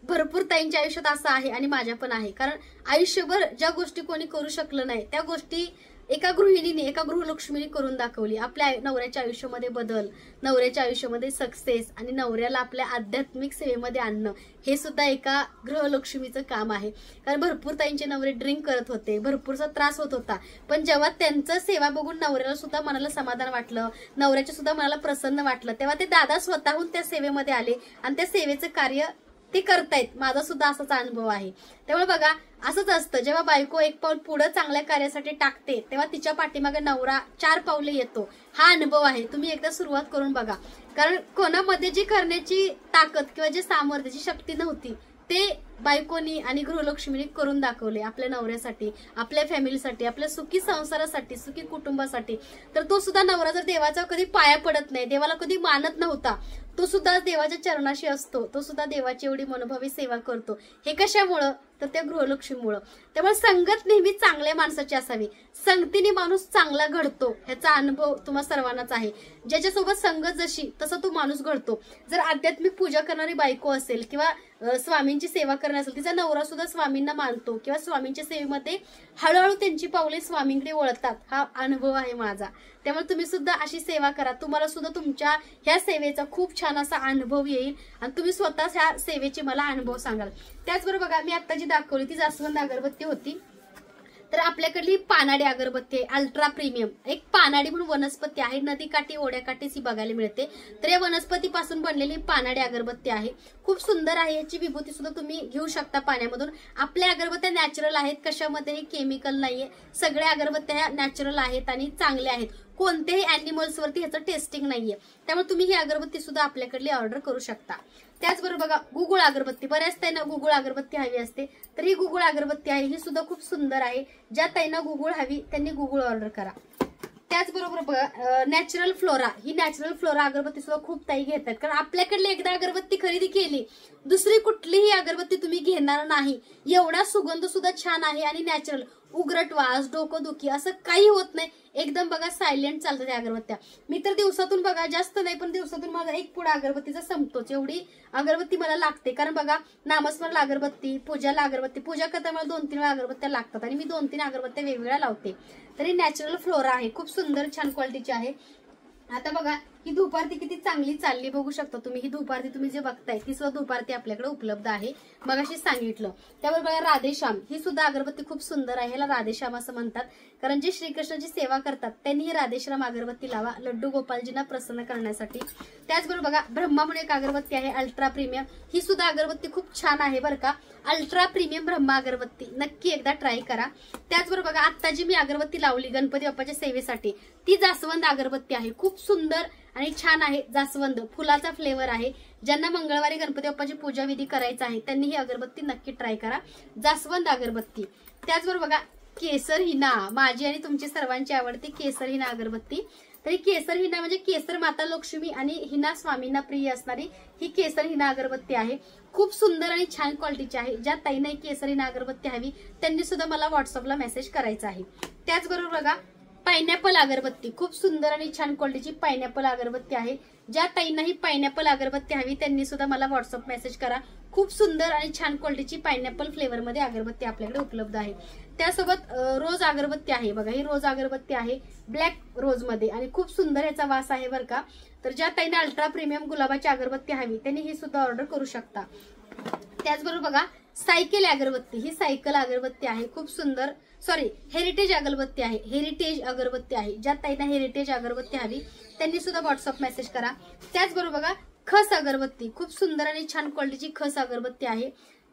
भरपूर ताईंच्या आयुष्यात असं आहे आणि माझ्या पण आहे. कारण आयुष्यभर ज्या गोष्टी कोणी करू शकलं नाही त्या गोष्टी एका गृहिणीने, एका गृहलक्ष्मीने करून दाखवली. आपल्या नवऱ्याच्या आयुष्यामध्ये बदल, नवऱ्याच्या आयुष्यामध्ये सक्सेस आणि नवऱ्याला आपल्या आध्यात्मिक सेवेमध्ये आणणं हे सुद्धा एका गृहलक्ष्मीचं काम आहे. कारण भरपूर ताईंचे नवरे ड्रिंक करत होते, भरपूरचा त्रास होत होता, पण जेव्हा त्यांचं सेवा बघून नवऱ्याला सुद्धा मनाला समाधान वाटलं, नवऱ्याच्या सुद्धा मनाला प्रसन्न वाटलं, तेव्हा ते दादा स्वतःहून त्या सेवेमध्ये आले आणि त्या सेवेचं कार्य ते करतायत. माझा सुद्धा असाच अनुभव आहे. त्यामुळे बघा असंच असतं, जेव्हा बायको एक पाऊल पुढे चांगल्या कार्यासाठी टाकते तेव्हा तिच्या पाठीमागे नवरा 4 पावले येतो. हा अनुभव आहे. तुम्ही एकदा सुरुवात करून बघा. कारण कोणामध्ये जी करण्याची ताकद किंवा जे सामर्थ्य, जी शक्ती नव्हती ते बायकोनी आणि गृहलक्ष्मीने करून दाखवले आपल्या नवऱ्यासाठी, आपल्या फॅमिलीसाठी, आपल्या सुखी संसारासाठी, सुखी कुटुंबासाठी. तर तो सुद्धा नवरा जर देवाचा कधी पाया पडत नाही, देवाला कधी मानत नव्हता, तो सुद्धा देवाच्या चरणाशी असतो, तो सुद्धा देवाची एवढी मनोभावी सेवा करतो. हे कशामुळं? तर त्या गृहलक्ष्मीमुळं. त्यामुळे संगत नेहमी चांगल्या माणसाची असावी. संगतीने माणूस चांगला घडतो, ह्याचा अनुभव तुम्हा सर्वांनाच आहे. ज्याच्यासोबत संगत जशी तसा तो माणूस घडतो. जर आध्यात्मिक पूजा करणारी बायको असेल किंवा स्वामींची सेवा करणार असेल, तिचा नवरा सुद्धा स्वामींना मानतो किंवा स्वामींच्या सेवेमध्ये हळूहळू त्यांची पावले स्वामींकडे वळतात. हा अनुभव आहे माझा. त्यामुळे तुम्ही सुद्धा अशी सेवा करा. तुम्हाला सुद्धा तुमच्या ह्या सेवेचा खूप छान असा अनुभव येईल आणि तुम्ही स्वतः ह्या सेवेचे मला अनुभव सांगाल. त्याचबरोबर बघा मी आता जी दाखवली ती जास्वंद अगरबत्ती होती. तर आपल्याकडली पानाडी अगरबत्ती आहे, अल्ट्रा प्रीमियम. एक पानाडी म्हणून वनस्पती आहे, नदीकाठी ओढ्याकाठीच ही बघायला मिळते. तर या वनस्पतीपासून बनलेली पानाडी अगरबत्ती आहे. खूप सुंदर आहे. याची विभूती सुद्धा तुम्ही घेऊ शकता पाण्यामधून. आपल्या अगरबत्त्या नॅचरल आहेत, कशामध्येही केमिकल नाहीये. सगळ्या अगरबत्त्या ह्या नॅचरल आहेत आणि चांगल्या आहेत. कोणत्याही अॅनिमल्स वरती ह्याचं टेस्टिंग नाहीये. त्यामुळे तुम्ही ही अगरबत्ती सुद्धा आपल्याकडली ऑर्डर करू शकता. त्याचबरोबर बघा गुगुळ अगरबत्ती, बऱ्याच ताईंना गुगुळ अगरबत्ती हवी असते, तर ही गुगुळ अगरबत्ती आहे. ही सुद्धा खूप सुंदर आहे. ज्या ताईंना गुगुळ हवी त्यांनी गुगुळ ऑर्डर करा. त्याचबरोबर बघा नॅचरल फ्लोरा, ही नॅचरल फ्लोरा अगरबत्ती सुद्धा खूप ताई घेतात. कारण आपल्याकडली एकदा अगरबत्ती खरेदी केली दुसरी कुठलीही अगरबत्ती तुम्ही घेणार नाही. एवढा सुगंध सुद्धा छान आहे आणि नॅचरल, उग्रट वास, डोकंदुखी असं काही होत नाही. एकदम बघा सायलेंट चालतात त्या अगरबत्त्या. मी तर दिवसातून बघा जास्त नाही पण दिवसातून माझा 1 पुडा अगरबत्तीचा संपतोच, एवढी अगरबत्ती मला लागते. कारण बघा नामस्मरला अगरबत्ती, पूजाला अगरबत्ती, पूजा करता मला 2-3 वेळा अगरबत्त्या लागतात आणि मी 2-3 अगरबत्त्या वेगवेगळ्या लावते. तरी नॅचरल फ्लोरा आहे, खूप सुंदर छान क्वालिटीची आहे. आता बघा ही धूप आरती किती चांगली चालली बघू शकता तुम्ही. ही धूप आरती तुम्ही जे बघताय ती सुद्धा धूप आरती आपल्याकडे उपलब्ध आहे, मगाशी सांगितलं. त्यावर बघा राधेश्याम, ही सुद्धा अगरबत्ती खूप सुंदर आहे. ह्याला राधेश्याम असं म्हणतात कारण जे श्रीकृष्णाची सेवा करतात त्यांनी ही राधेश्याम अगरबत्ती लावा लड्डू गोपालजींना प्रसन्न करण्यासाठी. त्याचबरोबर बघा ब्रह्मा म्हणून एक अगरबत्ती आहे अल्ट्रा प्रीमियम. ही सुद्धा अगरबत्ती खूप छान आहे बरं का. अल्ट्रा प्रीमियम ब्रह्मा अगरबत्ती नक्की एकदा ट्राय करा. त्याचबरोबर बघा आता जी मी अगरबत्ती लावली गणपती बाप्पाच्या सेवेसाठी ती जास्वंद अगरबत्ती आहे. खूप सुंदर आणि छान आहे. जास्वंद फुलाचा फ्लेवर आहे. ज्यांना मंगळवारी गणपती बाप्पाची पूजा विधी करायचा आहे त्यांनी ही अगरबत्ती नक्की ट्राय करा, जास्वंद अगरबत्ती. त्याचबरोबर बघा केसर हिना, माझी आणि तुमची सर्वांची आवडती केसर हिना अगरबत्ती. तरी केसर हिना म्हणजे केसर माता लक्ष्मी आणि हिना स्वामींना प्रिय असणारी ही केसर हिना अगरबत्ती आहे. खूप सुंदर आणि छान क्वालिटीची आहे. ज्या ताईंना केसर हिना अगरबत्ती हवी त्यांनी सुद्धा मला व्हॉट्सअपला मेसेज करायचा आहे. त्याचबरोबर बघा पायनॅपल अगरबत्ती, खूप सुंदर आणि छान क्वालिटीची पायनॅपल अगरबत्ती आहे. ज्या ताईंना ही पायनॅपल अगरबत्ती हवी त्यांनी सुद्धा मला व्हॉट्सअप मेसेज करा. खूप सुंदर आणि छान क्वालिटीची पायनॅपल फ्लेवर मध्ये अगरबत्ती आपल्याकडे उपलब्ध आहे. त्यासोबत रोज अगरबत्ती आहे बघा, ही रोज अगरबत्ती आहे ब्लॅक रोज मध्ये आणि खूप सुंदर याचा वास आहे बरं का. तर ज्या ताईंना अल्ट्रा प्रीमियम गुलाबाची अगरबत्ती हवी त्यांनी ही सुद्धा ऑर्डर करू शकता. त्याचबरोबर बघा सायकल अगरबत्ती, ही सायकल अगरबत्ती आहे. खूप सुंदर हेरिटेज अगरबत्ती आहे. हेरिटेज अगरबत्ती आहे. ज्या ताईंना हेरिटेज अगरबत्ती हवी त्यांनी सुद्धा व्हॉट्सअप मेसेज करा. त्याचबरोबर बघा खस अगरबत्ती, खूप सुंदर आणि छान क्वालिटीची खस अगरबत्ती आहे.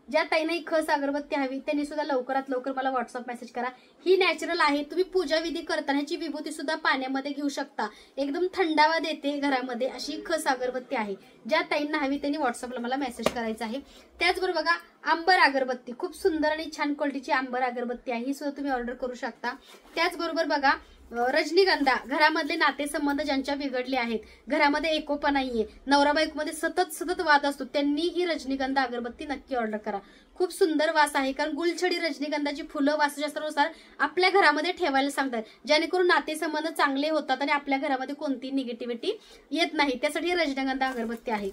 ज्या ताईंना ही खस अगरबत्ती हवी त्यांनी सुद्धा लवकरात लवकर मला व्हॉट्सअप मेसेज करा. ही नॅचरल आहे. तुम्ही पूजा विधी करताना ह्याची विभूती सुद्धा पाण्यामध्ये घेऊ शकता. एकदम थंडावा देते घरामध्ये अशी खस अगरबत्ती आहे. ज्या ताईंना हवी त्यांनी व्हॉट्सअपला मला मेसेज करायचा आहे. त्याचबरोबर बघा आंबर अगरबत्ती, खूप सुंदर आणि छान क्वालिटीची आंबर अगरबत्ती आहे. ही सुद्धा तुम्ही ऑर्डर करू शकता. त्याचबरोबर बघा रजनीगंधा, घरामधले नातेसंबंध ज्यांच्या बिघडले आहेत, घरामध्ये एकोपा नाहीये, नवरा बायकोमध्ये सतत वाद असतो, त्यांनी ही रजनीगंधा अगरबत्ती नक्की ऑर्डर करा. खूप सुंदर वास आहे. कारण गुलछडी रजनीगंधाची फुलं वास्तुशास्त्रानुसार आपल्या घरामध्ये ठेवायला सांगतात, जेणेकरून नातेसंबंध चांगले होतात आणि आपल्या घरामध्ये कोणतीही निगेटिव्हिटी येत नाही. त्यासाठी रजनीगंधा अगरबत्ती आहे.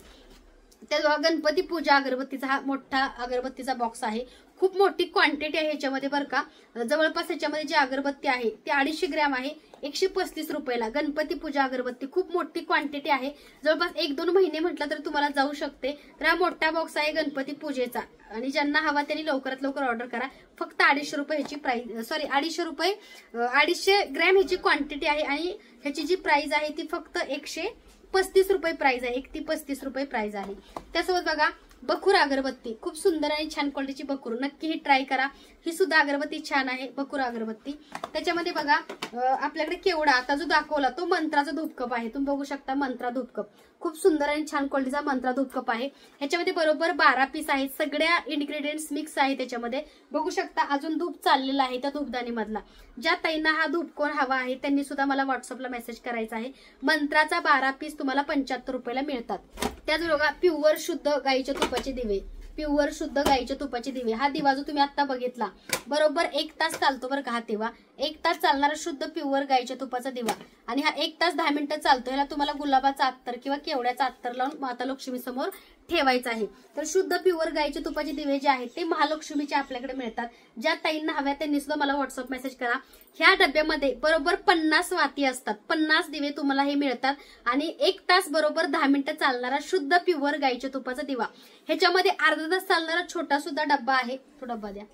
त्या गणपती पूजा अगरबत्तीचा हा मोठा अगरबत्तीचा बॉक्स आहे. खूप मोठी क्वांटिटी आहे ह्याच्यामध्ये बरं का. जवळपास ह्याच्यामध्ये जी अगरबत्ती आहे ती 250 ग्रॅम आहे, 135 रुपयाला. गणपती पूजा अगरबत्ती खूप मोठी क्वांटिटी आहे. जवळपास 1-2 महिने म्हटलं तर तुम्हाला जाऊ शकते. तर हा मोठा बॉक्स आहे गणपती पूजेचा आणि ज्यांना हवा त्यांनी लवकरात लवकर ऑर्डर करा. फक्त 250 रुपये ह्याची प्राइस, 250 रुपये 250 ग्रॅम ह्याची क्वांटिटी आहे आणि ह्याची जी प्राइस आहे ती फक्त 135 रुपये प्राइस आहे. 135 रुपये प्राइस आहे. त्यासोबत बघा बखूर अगरबत्ती, खूप सुंदर आणि छान क्वालिटीची बखूर, नक्की ही ट्राय करा. ही सुद्धा अगरबत्ती छान आहे बखूर अगरबत्ती. त्याच्यामध्ये बघा आपल्याकडे केवडा आता जो दाखवला तो मंत्राचा धूपकप आहे. तुम्ही बघू शकता मंत्रा धूपकप, खूप सुंदर आणि छान क्वालिटीचा मंत्रा धूपकप आहे. ह्याच्यामध्ये बरोबर 12 पीस आहेत. सगळ्या इन्ग्रेडियंट्स मिक्स आहे त्याच्यामध्ये. बघू शकता अजून धूप चाललेला आहे त्या धूपदानी मधला. ज्या ताईंना हा धूपकोन हवा आहे त्यांनी सुद्धा मला व्हॉट्सअपला मेसेज करायचा आहे. मंत्राचा 12 पीस तुम्हाला 75 रुपयाला मिळतात. त्याचबरोबर प्युअर शुद्ध गाईच्या तुपाचे दिवे, प्युअर शुद्ध गाईच्या तुपाचे दिवे. हा दिवा जो तुम्ही आता बघितला बरोबर 1 तास चालतो बरं का. हा दिवा 1 तास चालणारा शुद्ध प्युअर गाईच्या तुपाचा दिवा आणि हा 1 तास 10 मिनिटं चालतो. ह्याला तुम्हाला गुलाबाचा अत्तर किंवा केवड्याचा अत्तर लावून माता लक्ष्मी समोर ठेवायचं आहे. तर शुद्ध प्युअर गाईच्या तुपाचे दिवे जे आहेत ते महालक्ष्मीचे आपल्याकडे मिळतात. ज्या ताईंना हव्या त्यांनी सुद्धा मला व्हॉट्सअप मेसेज करा. ह्या डब्यामध्ये बरोबर 50 वाती असतात. 50 दिवे तुम्हाला हे मिळतात आणि 1 तास बरोबर 10 मिनिटं चालणारा शुद्ध प्युअर गाईच्या तुपाचा दिवा. ह्याच्यामध्ये अर्धा तास चालणारा छोटा सुद्धा डब्बा आहे. तो डब्बा द्या.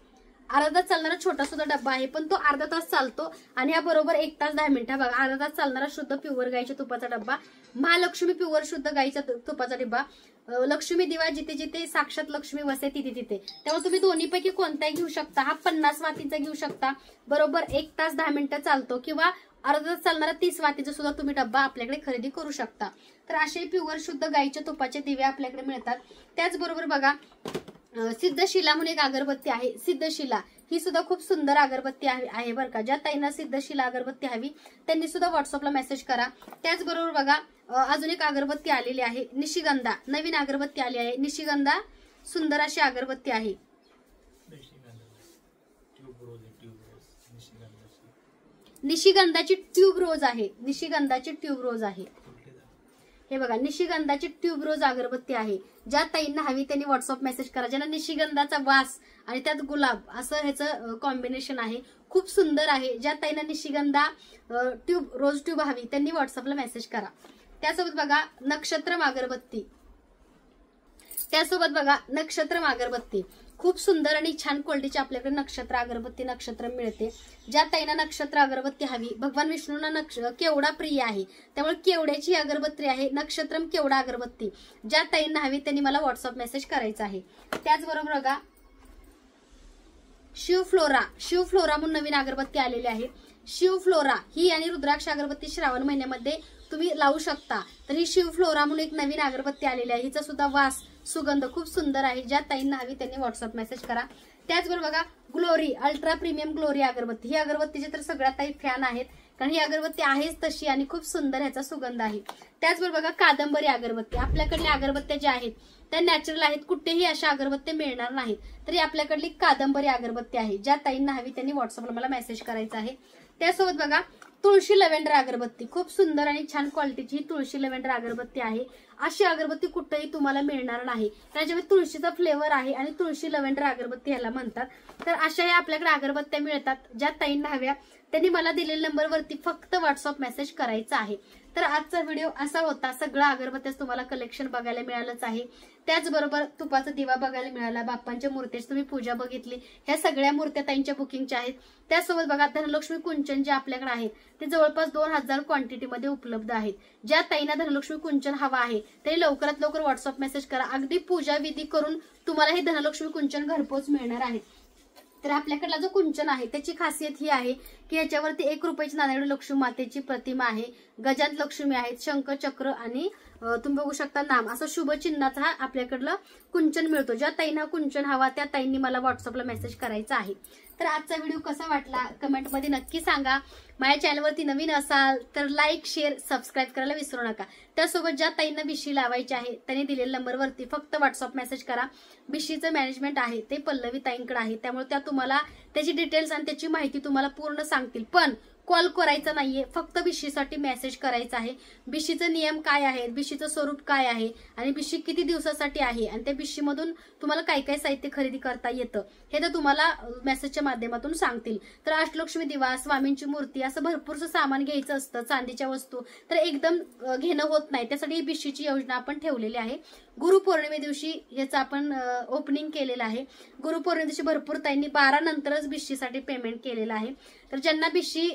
अर्धा तास चालणारा छोटा सुद्धा डब्बा आहे पण तो अर्धा तास चालतो आणि हा बरोबर 1 तास 10 मिनिटं. बघा अर्धा तास चालणारा शुद्ध प्युअर गाईच्या तुपाचा डब्बा, महालक्ष्मी प्युअर शुद्ध गाईच्या तुपाचा डब्बा. लक्ष्मी दिवा जिथे जिथे साक्षात लक्ष्मी वसे तिथे तिथे. त्यामुळे तुम्ही दोन्हीपैकी कोणताही घेऊ शकता. हा 50 वातीचा घेऊ शकता, बरोबर 1 तास 10 मिनिटं चालतो, किंवा अर्धा तास चालणारा 30 वातीचा सुद्धा तुम्ही डब्बा आपल्याकडे खरेदी करू शकता. तर असे प्युअर शुद्ध गाईच्या तुपाचे दिवे आपल्याकडे मिळतात. त्याचबरोबर बघा सिद्धशिला म्हणून एक अगरबत्ती आहे. सिद्धशिला ही सुद्धा खूप सुंदर अगरबत्ती आहे बरं का. ज्या ताईंना सिद्धशिला अगरबत्ती हवी त्यांनी सुद्धा व्हॉट्सअपला मेसेज करा. त्याचबरोबर बघा अजून एक अगरबत्ती आलेली आहे निशिगंधा, नवीन अगरबत्ती आली आहे निशिगंधा. सुंदर अशी अगरबत्ती आहे. निशिगंधाची ट्यूब रोज आहे. निशिगंधाची ट्यूब रोज आहे. हे बघा निशिगंधाची ट्यूब रोज अगरबत्ती आहे. ज्या ताईंना हवी त्यांनी व्हॉट्सअप मेसेज करा. ज्यांना निशिगंधाचा वास आणि त्यात गुलाब असं ह्याचं कॉम्बिनेशन आहे, खूप सुंदर आहे. ज्या ताईंना निशिगंधा ट्यूब रोज ट्यूब हवी त्यांनी व्हॉट्सअपला मेसेज करा. त्यासोबत बघा नक्षत्रम अगरबत्ती. त्यासोबत बघा नक्षत्रम अगरबत्ती, खूप सुंदर आणि छान क्वालिटीची आपल्याकडे नक्षत्र अगरबत्ती नक्षत्रम मिळते. ज्या ताईंना नक्षत्र अगरबत्ती हवी, भगवान विष्णूंना केवडा प्रिय आहे त्यामुळे केवड्याची अगरबत्ती आहे नक्षत्रम केवडा अगरबत्ती. ज्या ताईंना हवी त्यांनी मला व्हॉट्सअप मेसेज करायचा आहे. त्याचबरोबर बघा शिवफ्लोरा, शिवफ्लोरा म्हणून नवीन अगरबत्ती आलेली आहे. शिवफ्लोरा ही आणि रुद्राक्ष अगरबत्ती श्रावण महिन्यामध्ये तुम्ही लावू शकता. तर ही शिवफ्लोरा म्हणून एक नवीन अगरबत्ती आलेली आहे. हिचा सुद्धा वास सुगंध खूप सुंदर आहे. ज्या ताईंना हवी त्यांनी व्हॉट्सअप मेसेज करा. त्याचबरोबर बघा ग्लोरी अल्ट्रा प्रीमियम ग्लोरी अगरबत्ती. ही अगरबत्तीचे तर सगळ्यात ताई फॅन आहेत. कारण ही अगरबत्ती आहेच तशी आणि खूप सुंदर ह्याचा सुगंध आहे. त्याचबरोबर बघा कादंबरी अगरबत्ती. आपल्याकडल्या अगरबत्त्या ज्या आहेत त्या नॅचरल आहेत, कुठेही अशा अगरबत्त्या मिळणार नाहीत. तरी आपल्याकडली कादंबरी अगरबत्ती आहे. ज्या ताईंना हवी त्यांनी व्हॉट्सअपला मला मेसेज करायचा आहे. त्यासोबत बघा तुळशी लव्हेंडर अगरबत्ती. खूप सुंदर आणि छान क्वालिटीची तुळशी लव्हेंडर अगरबत्ती आहे. अशी अगरबत्ती कुठेही तुम्हाला मिळणार नाही. त्याच्यामध्ये तुळशीचा फ्लेवर आहे आणि तुळशी लव्हेंडर अगरबत्ती ह्याला म्हणतात. तर अशा या आपल्याकडे अगरबत्त्या मिळतात. ज्या ताईंना हव्या त्यांनी मला दिलेल्या नंबरवरती फक्त व्हॉट्सअप मेसेज करायचा आहे. तर आजचा व्हिडिओ असा होता. सगळ्या अगरबत्त्याच तुम्हाला कलेक्शन बघायला मिळालंच आहे. त्याचबरोबर तुपाचा दिवा बघायला मिळाला, बाप्पांच्या मूर्तीची तुम्ही पूजा बघितली. ह्या सगळ्या मूर्त्या ताईंच्या बुकिंगच्या आहेत. त्यासोबत बघा धनलक्ष्मी कुंचन जे आपल्याकडे आहेत ते जवळपास 2000 क्वांटिटीमध्ये उपलब्ध आहेत. ज्या ताईंना धनलक्ष्मी कुंचन हवा आहे त्यांनी लवकरात लवकर व्हॉट्सअप मेसेज करा. अगदी पूजा विधी करून तुम्हाला हे धनलक्ष्मी कुंचन घरपोच मिळणार आहे. तर आपल्याकडला जो कुंचन आहे त्याची खासियत ही आहे की याच्यावरती 1 रुपयाची नाण्याकडे लक्ष्मी मातेची प्रतिमा आहे, गजात लक्ष्मी आहेत, शंख चक्र आणि तुम्ही बघू शकता नाम, असं शुभ चिन्हाचा हा आपल्याकडला कुंचन मिळतो. ज्या ताईंना कुंचन हवा त्या ताईंनी मला व्हॉट्सअपला मेसेज करायचा आहे. तर आजचा व्हिडिओ कसा वाटला कमेंटमध्ये नक्की सांगा. माझ्या चॅनलवरती नवीन असाल तर लाईक शेअर सबस्क्राईब करायला विसरू नका. त्यासोबत ज्या ताईंना बिशी लावायची आहे त्यांनी दिलेल्या नंबरवरती फक्त व्हॉट्सअप मेसेज करा. बिशीचं मॅनेजमेंट आहे ते पल्लवी ताईंकडे आहे, त्यामुळे त्या तुम्हाला त्याची डिटेल्स आणि त्याची माहिती तुम्हाला पूर्ण सांगतील. पण कॉल करायचा नाहीये, फक्त बिशीसाठी मेसेज करायचा आहे. बिशीचे नियम काय आहेत, बिशीचं स्वरूप काय आहे आणि बिशी किती दिवसासाठी आहे आणि त्या बिशीमधून तुम्हाला काय काय साहित्य खरेदी करता येतं हे तर तुम्हाला मेसेजच्या माध्यमातून सांगतील. तर अष्टलक्ष्मी दिवा, स्वामींची मूर्ती असं भरपूरचं सामान घ्यायचं असतं, चांदीच्या वस्तू तर एकदम घेणं होत नाही. त्यासाठी ही बिशीची योजना आपण ठेवलेली आहे. गुरुपौर्णिमे दिवशी याचं आपण ओपनिंग केलेलं आहे. गुरुपौर्णिमे दिवशी भरपूर ताईंनी 12 नंतरच बिशीसाठी पेमेंट केलेलं आहे. तर ज्यांना बिशी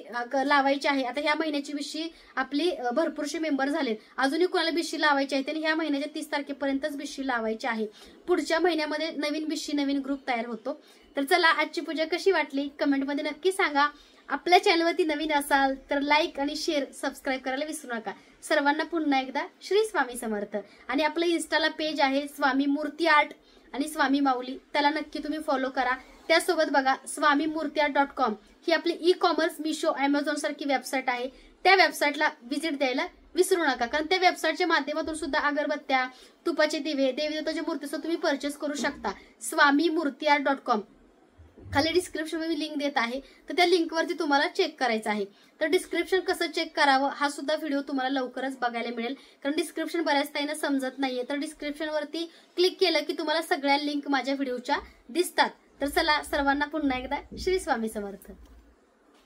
लावायची आहे, आता ह्या महिन्याची बिशी आपली भरपूरशे मेंबर झाले, अजूनही कोणाला बिशी लावायची आहे त्यांनी ह्या महिन्याच्या 30 तारखेपर्यंतच बिशी लावायची आहे. पुढच्या महिन्यामध्ये नवीन बिशी नवीन ग्रुप तयार होतो. तर चला आजची पूजा कशी वाटली कमेंटमध्ये नक्की सांगा. आपल्या चॅनलवरती नवीन असाल तर लाईक आणि शेअर सबस्क्राईब करायला विसरू नका. सर्वांना पुन्हा एकदा श्री स्वामी समर्थ. आणि आपलं इन्स्टाला पेज आहे स्वामी मूर्ती आर्ट आणि स्वामी माऊली, त्याला नक्की तुम्ही फॉलो करा. त्यासोबत बघा swamimurtiart.com ही आपली ई-कॉमर्स मिशो अमेझॉन सारखी वेबसाईट आहे. त्या वेबसाईटला व्हिजिट द्यायला विसरू नका, कारण त्या वेबसाईटच्या माध्यमातून सुद्धा अगरबत्त्या, तुपाचे दिवे, देवीदेवताच्या मूर्ती सुद्धा तुम्ही परचेस करू शकता. swamimurtiart.com खाली डिस्क्रिप्शन मध्ये लिंक देत आहे, तर त्या लिंकवरती तुम्हाला चेक करायचं आहे. तर डिस्क्रिप्शन कसं चेक करावं हा सुद्धा व्हिडिओ तुम्हाला लवकरच बघायला मिळेल, कारण डिस्क्रिप्शन बऱ्याच ताईंना समजत नाहीये. तर डिस्क्रिप्शन वरती क्लिक केलं की तुम्हाला सगळ्या लिंक माझ्या व्हिडिओच्या दिसतात. तर चला सर्वांना पुन्हा एकदा श्री स्वामी समर्थ.